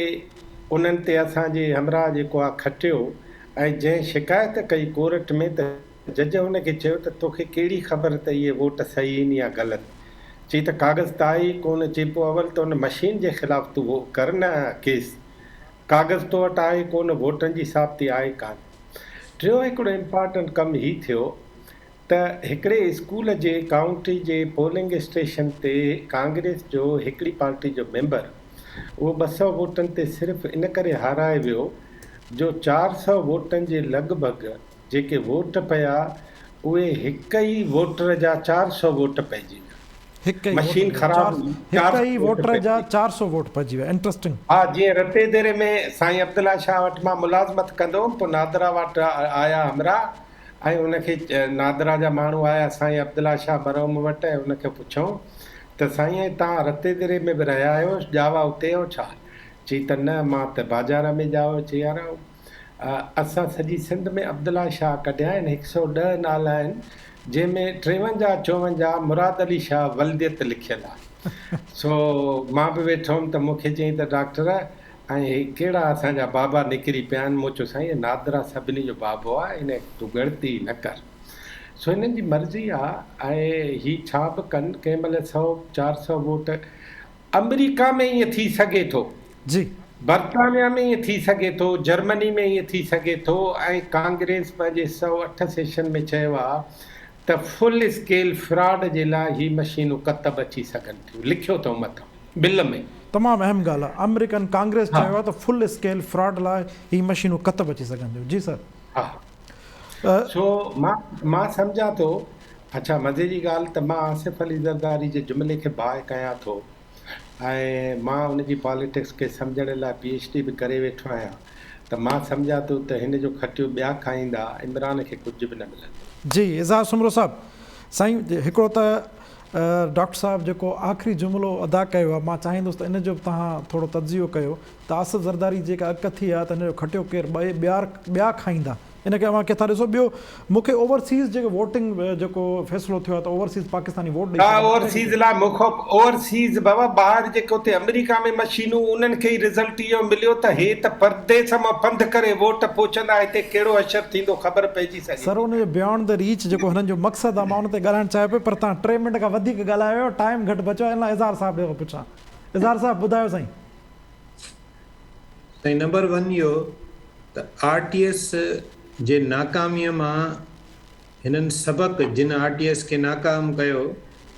उन्हनि ते असांजे हमरा जेको आहे खटियो, ऐं जंहिं शिकायत कई कोर्ट में त जज हुनखे चयो त तोखे कहिड़ी ख़बर त इहे वोट सही आहिनि या ग़लति, चई त कागज़ त आहे ई कोन। चई पोइ अवल त उन मशीन जे ख़िलाफ़ु तूं उहो कर न केस, कागज़ तो वटि आहे कोन, वोटनि जी साबिती आहे कान। टियों हिकिड़ो इम्पॉर्टेंट कमु हीउ थियो त हिकिड़े स्कूल जे काउंटी जे पोलिंग स्टेशन ते कांग्रेस जो हिकिड़ी पार्टी जो मेंबर उहो 200 वोटनि ते सिर्फ़ु इन करे हाराए वियो जो 400 वोटनि जे लॻभॻि जेके वोट पिया उहे हिक ई वोटर जा 400 वोट पइजी विया। मशीन ख़राब, हिक ई वोटर जा 400 वोट पइजी विया। इंट्रस्टिंग। हा, जीअं रते देरे में साईं अब्दुल्ला शाह वटि मां मुलाज़मत कंदो हुउमि, पोइ नादरा वटि आया हमरा, ऐं उनखे नादरा जा माण्हू आया साईं अब्दुल्ला शाह मरहूम वटि, ऐं उनखे पुछूं त साईं तव्हां रते देरे में बि रहिया आहियो, जावा उते आहियो छा? चई त न, मां त बाज़ार में जाओ। चई यार असां सॼी सिंध में अब्दुल्ला शाह कढिया आहिनि, 110 नाला आहिनि, जंहिंमें 53-54 मुराद अली शाह वलदियत लिखियलु आहे। सो मां बि वेठो हुउमि त मूंखे चई त डॉक्टर ऐं कहिड़ा असांजा बाबा निकिरी पिया आहिनि। मूं चयो साईं नादरा सभिनी जो बाबो आहे, इन तूं ॻणती न कर। सो हिननि जी मर्ज़ी आहे, ऐं हीअ छा बि कनि, कंहिं महिल 100-400 वोट अमेरिका में ईअं थी सघे थो जी, बर्तानिया में ईअं थी सघे थो, जर्मनी में ईअं थी सघे थो, ऐं कांग्रेस पंहिंजे 108 सेशन में चयो आहे त फुल स्केल फ्रॉड जे लाइ ही मशीनूं कतब अची सघनि थियूं, लिखियो अथऊं मथां बिल में। तमामु अहम ॻाल्हि आहे। अमेरिकन कांग्रेस चयो आहे त फुल स्केल फ्रॉड लाइ ही मशीनूं कतब अची सघनि थियूं। जी सर। हा, सो मां सम्झां थो, अच्छा मज़े जी ॻाल्हि त मां आसिफ़ अली ज़रदारी जे जुमिले खे बाहि कयां थो, ऐं मां उनजी पॉलिटिक्स खे सम्झण लाइ PhD बि करे वेठो आहियां, त मां सम्झां थो त हिन जो खटियो ॿिया खाईंदा, इमरान खे कुझु बि न मिलंदो। जी एज़ाज़ सुमरो साहब, साईं हिकिड़ो त डॉक्टर साहब जेको आख़िरी जुमिलो अदा कयो आहे, मां चाहींदुसि त इन जो बि तव्हां थोरो तजियो कयो त आसिफ़ ज़रदारी जेका अॻु थी आहे त इन जो खटियो केरु ॿिया खाईंदा, इनखे अव्हां किथां ॾिसो। ॿियो मूंखे ओवरसीज़ जेको वोटिंग जेको फ़ैसिलो थियो आहे त ओवरसीज़ पाकिस्तानी वोट हा, ओवरसीज़ लाइ मूंखां ओवरसीज़ बाबा ॿाहिरि जेको हुते अमेरिका में मशीनूं, उन्हनि खे ई रिज़ल्ट इहो मिलियो त हे त परदेस मां पंधु करे वोट पहुचंदा, हिते कहिड़ो असरु थींदो ख़बर पइजी सघे। सर उनजो बियॉन्ड द रीच जेको हिननि जो मक़सदु आहे, मां उन ते ॻाल्हाइणु चाहियां पियो, पर तव्हां 3 मिंट खां वधीक ॻाल्हायो, टाइम घटि बचियो आहे, इन लाइ इज़हार साहिब ॾे पुछां। इज़हार साहिब ॿुधायो साईं। साईं नंबर 1 इहो त RTS जे नाकामीअ मां हिननि सबक़ु, जिन RTS खे नाकाम कयो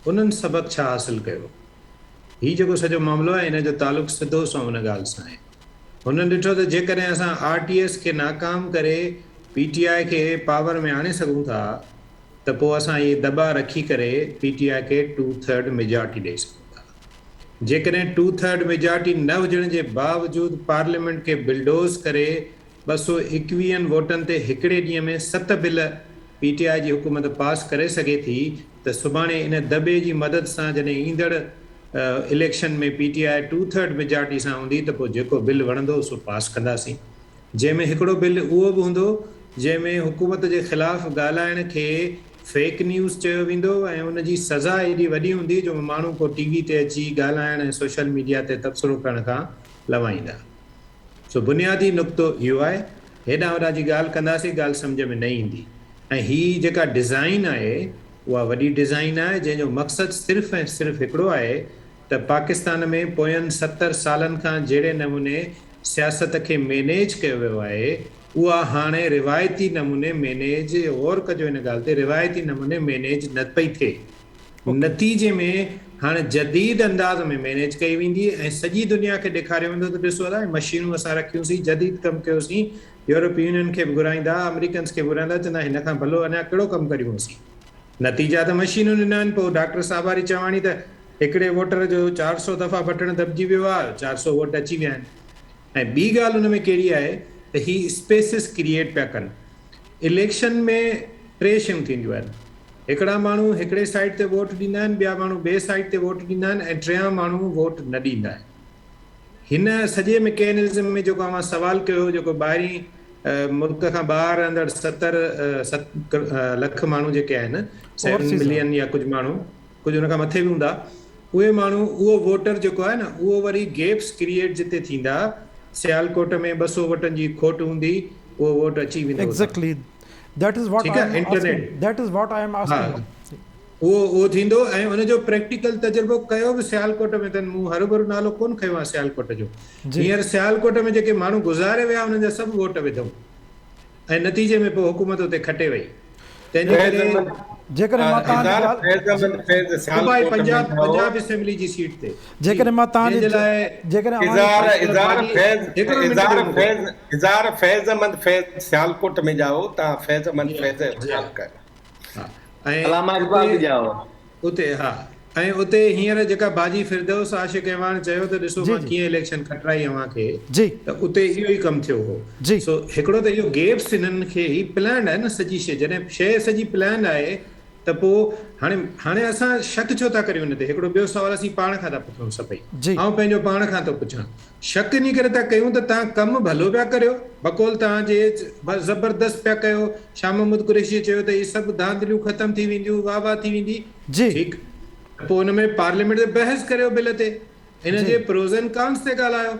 उन्हनि सबक़ु छा हासिलु कयो। हीउ जेको सॼो मामिलो आहे इन जो तालुक़ु सिधो सां हुन ॻाल्हि सां आहे। हुननि ॾिठो त जेकॾहिं असां RTS खे नाकाम करे PTI खे पावर में आणे सघूं था त पोइ असां इहे दॿा रखी करे PTI खे 2/3 मेजॉरिटी ॾेई सघूं था। जेकॾहिं 2/3 मेजॉरिटी न हुजण जे बावजूदि पार्लियामेंट खे बिलडोज़ करे 221 वोटनि ते हिकिड़े ॾींहं में 7 बिल PTI जी हुकूमत पास करे सघे थी, त सुभाणे इन दॿे जी मदद सां जॾहिं ईंदड़ इलेक्शन में PTI 2/3 मेजॉरिटी सां हूंदी त पोइ जेको बिल वणंदो सो पास कंदासीं। जंहिंमें हिकिड़ो बिल उहो बि हूंदो जंहिंमें हुकूमत जे ख़िलाफ़ु ॻाल्हाइण खे फेक न्यूज़ चयो वेंदो, ऐं उनजी सज़ा एॾी वॾी हूंदी जो माण्हू को TV ते अची ॻाल्हाइण ऐं सोशल मीडिया ते तबसरो करण खां लवाईंदा। सो बुनियादी नुक़्तो इहो आहे। हेॾां होॾां जी ॻाल्हि कंदासीं, ॻाल्हि सम्झ में न ईंदी। ऐं हीअ जेका डिज़ाइन आहे उहा वॾी डिज़ाइन आहे जंहिंजो मक़सदु सिर्फ़ु ऐं सिर्फ़ु हिकिड़ो आहे त पाकिस्तान में पोयनि 70 सालनि खां जहिड़े नमूने सियासत खे मैनेज कयो वियो आहे, उहा हाणे रिवायती नमूने मैनेज, गौर कजो हिन ॻाल्हि ते, रिवायती नमूने मैनेज न पई थिए। नतीजे में हाणे जदीद अंदाज़ में मैनेज कई वेंदी ऐं सॼी दुनिया खे ॾेखारियो वेंदो त ॾिसो था मशीनूं असां रखियूंसीं, जदीद कमु कयोसीं, यूरोप यूनियन खे बि घुराईंदा, अमेरिकन्स खे घुराईंदा, चवंदा हिन खां भलो अञा कहिड़ो कमु करियूं असीं। नतीजा त मशीनूं ॾिना आहिनि। पोइ डॉक्टर साहब वारी चवाणी त हिकिड़े वोटर जो 400 दफ़ा बटण दॿिजी वियो आहे, 400 वोट अची विया आहिनि। ऐं ॿी ॻाल्हि हुन में कहिड़ी आहे त ही स्पेसिस क्रिएट पिया कनि। इलेक्शन में 3 शयूं थींदियूं आहिनि, हिकिड़ा माण्हू हिकिड़े साइड ते वोट ॾींदा आहिनि, ॿिया माण्हू ॿिए साइड ते वोट ॾींदा आहिनि, ऐं टियां माण्हू वोट न ॾींदा आहिनि। हिन सॼे मैकेनिज़म में जेको मां सवाल कयो, जेको ॿाहिरीं मुल्क खां ॿाहिरि रहंदड़ 70 लख माण्हू जेके आहिनि, 7 मिलियन या कुझु माण्हू, कुझु हुन खां मथे बि हूंदा, उहे माण्हू, उहो वोटर जेको आहे न, उहो वरी गेप्स क्रिएट जिते थींदा, सियालकोट में 200 वोटनि जी खोट हूंदी, उहो वोट अची वेंदो। Exactly, that is what I am asking. उहो थींदो। ऐं उनजो प्रैक्टिकल तजुर्बो कयो बि सियालकोट में अथनि। मूं हरू नालो कोन खयो आहे सियालकोट जो। हींअर सियालकोट में जेके माण्हू गुज़ारे विया उन्हनि जा सभु वोट विधऊं, ऐं नतीजे में पोइ हुकूमत उते खटे वई। तंहिंजे करे जेकॾहिं मां पंजाब असेंबली जी सीट ते जेकॾहिं मां तव्हांजे सियालकोट में जाओ तव्हां फैज़मंद उते, हा। ऐं उते हींअर जेका बाजी फिरदौस आशिक़ अहवान चयो त ॾिसो मां कीअं इलेक्शन खटाई अव्हां खे, त उते इहो ई कमु थियो हो। सो हिकिड़ो त इहो गेप्स हिननि खे ही प्लान आहे न सॼी शइ। जॾहिं शइ सॼी प्लान आहे त पोइ हाणे असां शक छो था करियूं हिन ते? हिकिड़ो ॿियो सुवाल असीं पाण खां था पुछूं सभई, ऐं पंहिंजो पाण खां थो पुछां, शक इन करे था कयूं त तव्हां कमु भलो पिया करियो, बकौल तव्हांजे ज़बरदस्त पिया कयो। शाह महमूद कुरैशी चयो त इहे सभु धांधलियूं ख़तम थी वेंदियूं, वाह वाह थी वेंदी, ठीकु। पोइ हुन में पार्लियामेंट ते बहस करियो बिल ते, हिन जे प्रोस एंड कॉन्स ते ॻाल्हायो,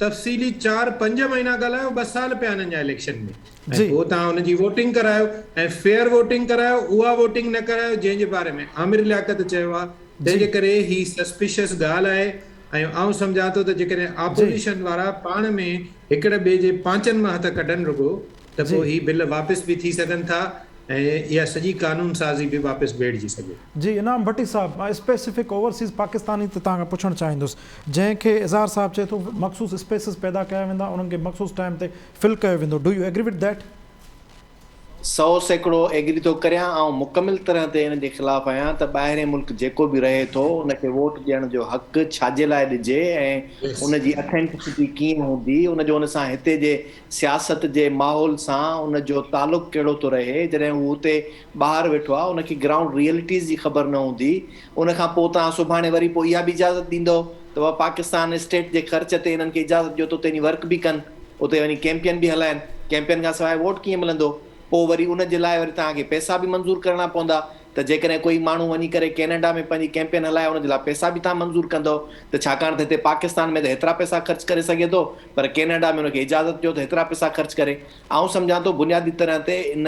तफ़सीली 4-5 महीना ॻाल्हायो, 2 साल पिया हिननि जा इलेक्शन में। ऐं पोइ तव्हां हुनजी वोटिंग करायो, ऐं फेयर वोटिंग करायो। उहा वोटिंग न करायो जंहिंजे बारे में आमिर लियाकत चयो आहे। तंहिंजे करे ही सस्पिशियस ॻाल्हि आहे। ऐं आउं सम्झां थो त जेकॾहिं ऑपोजिशन वारा पाण में हिकिड़े ॿिए जे पांचनि मां हथ कढनि रुॻो, त पोइ ही बिल वापसि बि थी सघनि था, ऐं इहा सॼी कानून साज़ी बि वापसि बेड़जी सघे। जी इनाम भट्टी साहब, मां स्पेसिफिक ओवरसीज़ पाकिस्तानी ते तव्हां खां पुछणु चाहींदुसि, जंहिंखे इज़हार साहब चए थो मख़सूस स्पेसिस पैदा कया वेंदा, उन्हनि खे मख़सूस टाइम ते फिल कयो वेंदो। Do you agree with that? 100% agree थो करियां। ऐं मुकमिल तरह ते हिन जे ख़िलाफ़ु आहियां त ॿाहिरें मुल्क जेको बि रहे थो उनखे वोट ॾियण जो हक़ु छाजे लाइ ॾिजे, ऐं उनजी अथेंटिसिटी कीअं हूंदी, उनजो उन सां हिते जे सियासत जे माहौल सां उनजो तालुक़ु कहिड़ो थो रहे। जॾहिं हू हुते ॿाहिरि वेठो आहे, उनखे ग्राउंड रियलिटीज़ जी ख़बर न हूंदी। उनखां पोइ तव्हां सुभाणे वरी पोइ इहा बि इजाज़त ॾींदो त उहा पाकिस्तान स्टेट जे ख़र्च ते हिननि खे इजाज़त ॾियो त उते वञी वर्क बि कनि, उते वञी कैंपेन बि हलाइनि। कैंपेन खां सवाइ वोट कीअं मिलंदो? पोइ वरी उन जे लाइ वरी तव्हांखे पैसा बि मंज़ूर करणा पवंदा। त जेकॾहिं कोई माण्हू वञी करे कैनेडा में पंहिंजी कैंपेन हलाए, उन जे लाइ पैसा बि तव्हां मंज़ूर कंदो, त छाकाणि त हिते पाकिस्तान में त हेतिरा पैसा ख़र्च करे सघे थो, पर कैनेडा में उनखे इजाज़त ॾियो त हेतिरा पैसा ख़र्च करे। आउं सम्झां थो बुनियादी तरह ते इन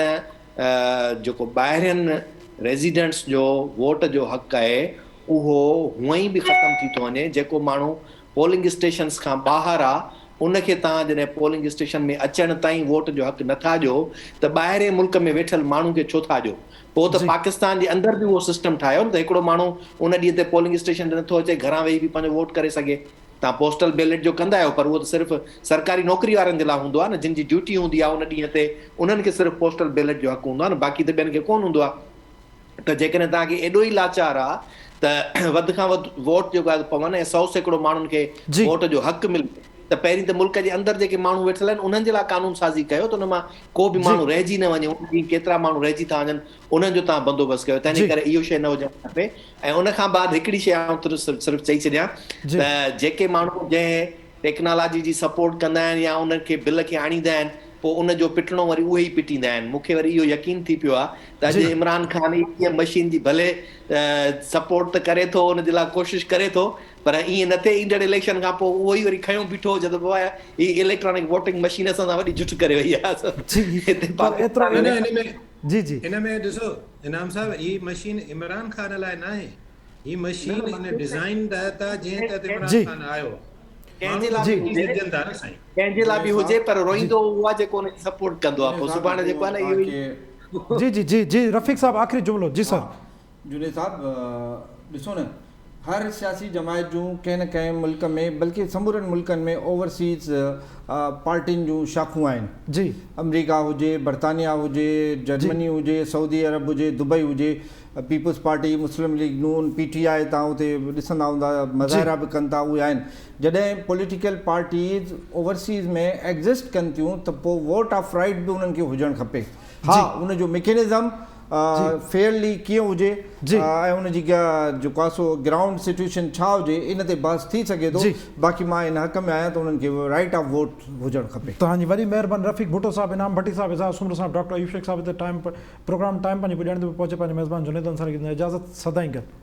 जेको ॿाहिरियनि रेज़िडेंट्स जो वोट जो हक़ु आहे, उहो हूअं ई बि ख़तमु थी थो वञे। जेको माण्हू पोलिंग स्टेशन्स खां ॿाहिरि आहे, उनखे तव्हां जॾहिं पोलिंग स्टेशन में अचण ताईं वोट जो हक़ु नथा ॾियो, त ॿाहिरें मुल्क में वेठल माण्हू खे छो था ॾियो? पोइ त पाकिस्तान जे अंदरि बि उहो सिस्टम ठाहियो न, त हिकिड़ो माण्हू उन ॾींहं ते पोलिंग स्टेशन ते नथो अचे, घरां वेही बि पंहिंजो वोट करे सघे। तव्हां पोस्टल बैलेट जो कंदा आहियो, पर उहो त सिर्फ़ु सरकारी नौकरी वारनि जे लाइ हूंदो आहे न, जिन जी ड्यूटी हूंदी आहे उन ॾींहं ते, उन्हनि खे सिर्फ़ु पोस्टल बैलेट जो हक़ु हूंदो आहे न, बाक़ी त ॿियनि खे कोन हूंदो आहे। त जेकॾहिं तव्हांखे एॾो ई लाचार आहे त वधि खां वधि वोट जेको आहे पवनि, ऐं 100% माण्हुनि खे वोट जो हक़ु मिले, त पहिरीं त मुल्क जे अंदरि जेके माण्हू वेठल आहिनि उन्हनि जे लाइ कानून साज़ी कयो, त उन मां को बि माण्हू रहिजी न वञे। उन ॾींहुं केतिरा माण्हू रहिजी था वञनि, उन्हनि जो तव्हां बंदोबस्तु कयो। तंहिंजे करे इहो शइ न हुजणु खपे। ऐं उनखां बाद हिकिड़ी शइ आउं सिर्फ़ु चई छॾियां त जेके माण्हू जंहिं टेक्नोलॉजी जी सपोर्ट कंदा आहिनि या उनखे बिल खे आणींदा आहिनि, पोइ उनजो पिटणो वरी उहे ई पिटींदा आहिनि। मूंखे वरी इहो यकीन थी पियो आहे त अॼु इमरान ख़ान ईअं मशीन जी भले सपोर्ट त करे थो, उनजे लाइ कोशिशि करे थो, पर ईअं न थिए ईंदड़ इलेक्शन खां पोइ उहो ई वरी खयों बीठो हुजे त पोइ ही इलेक्ट्रॉनिक वोटिंग मशीन असां सां वॾी झुट करे वई आहे। हिन में ॾिसो इनाम साहब, ही मशीन इमरान ख़ान लाइ न आहे, ही मशीन इन डिज़ाइन था जंहिं तहत इमरान ख़ान आयो, कंहिंजे लाइ बि हुजे, पर रोईंदो उहा जेको उनखे सपोर्ट कंदो आहे। पोइ सुभाणे जेको आहे न इहो जी रफ़ीक साहब आख़िरी जुमिलो। जी सर। जुनेद साहब ॾिसो न, हर सियासी जमायत जूं कंहिं न कंहिं मुल्क में बल्कि समूरनि मुल्कनि में ओवरसीज़ पार्टियुनि जूं शाखूं आहिनि। जी अमेरिका हुजे, बरतानिया हुजे, जर्मनी हुजे, सऊदी अरब हुजे, दुबई हुजे, पीपल्स पार्टी, मुस्लिम लीग नून, PTI तव्हां हुते ॾिसंदा हूंदा मज़ाहिरा बि कनि था, उहे आहिनि। जॾहिं पॉलिटिकल पार्टीज़ ओवरसीज़ में एग्ज़िस्ट कनि थियूं त पोइ वोट ऑफ राइट बि उन्हनि खे हुजणु खपे। हा, उनजो मैकेनिज़म फेयरली कीअं हुजे ऐं उनजी जेको आहे सो ग्राउंड सिचुएशन छा हुजे, इन ते बहस थी सघे थो। बाक़ी मां इन हक़ में आहियां त उन्हनि खे राइट ऑफ वोट हुजणु खपे। तव्हांजी वॾी महिरबानी। रफ़ीक भुट्टो साहिबु, इनाम भट्टी साहिबु, एज़ाज़ सुमर साहिबु, डॉक्टर आयुब शेख साहिबु हिते प्रोग्राम टाइम पंहिंजी पुॼाइण ते पहुचे पंहिंजे मेज़बान जुनैद अंसारी खे इजाज़त सदाईं गॾु।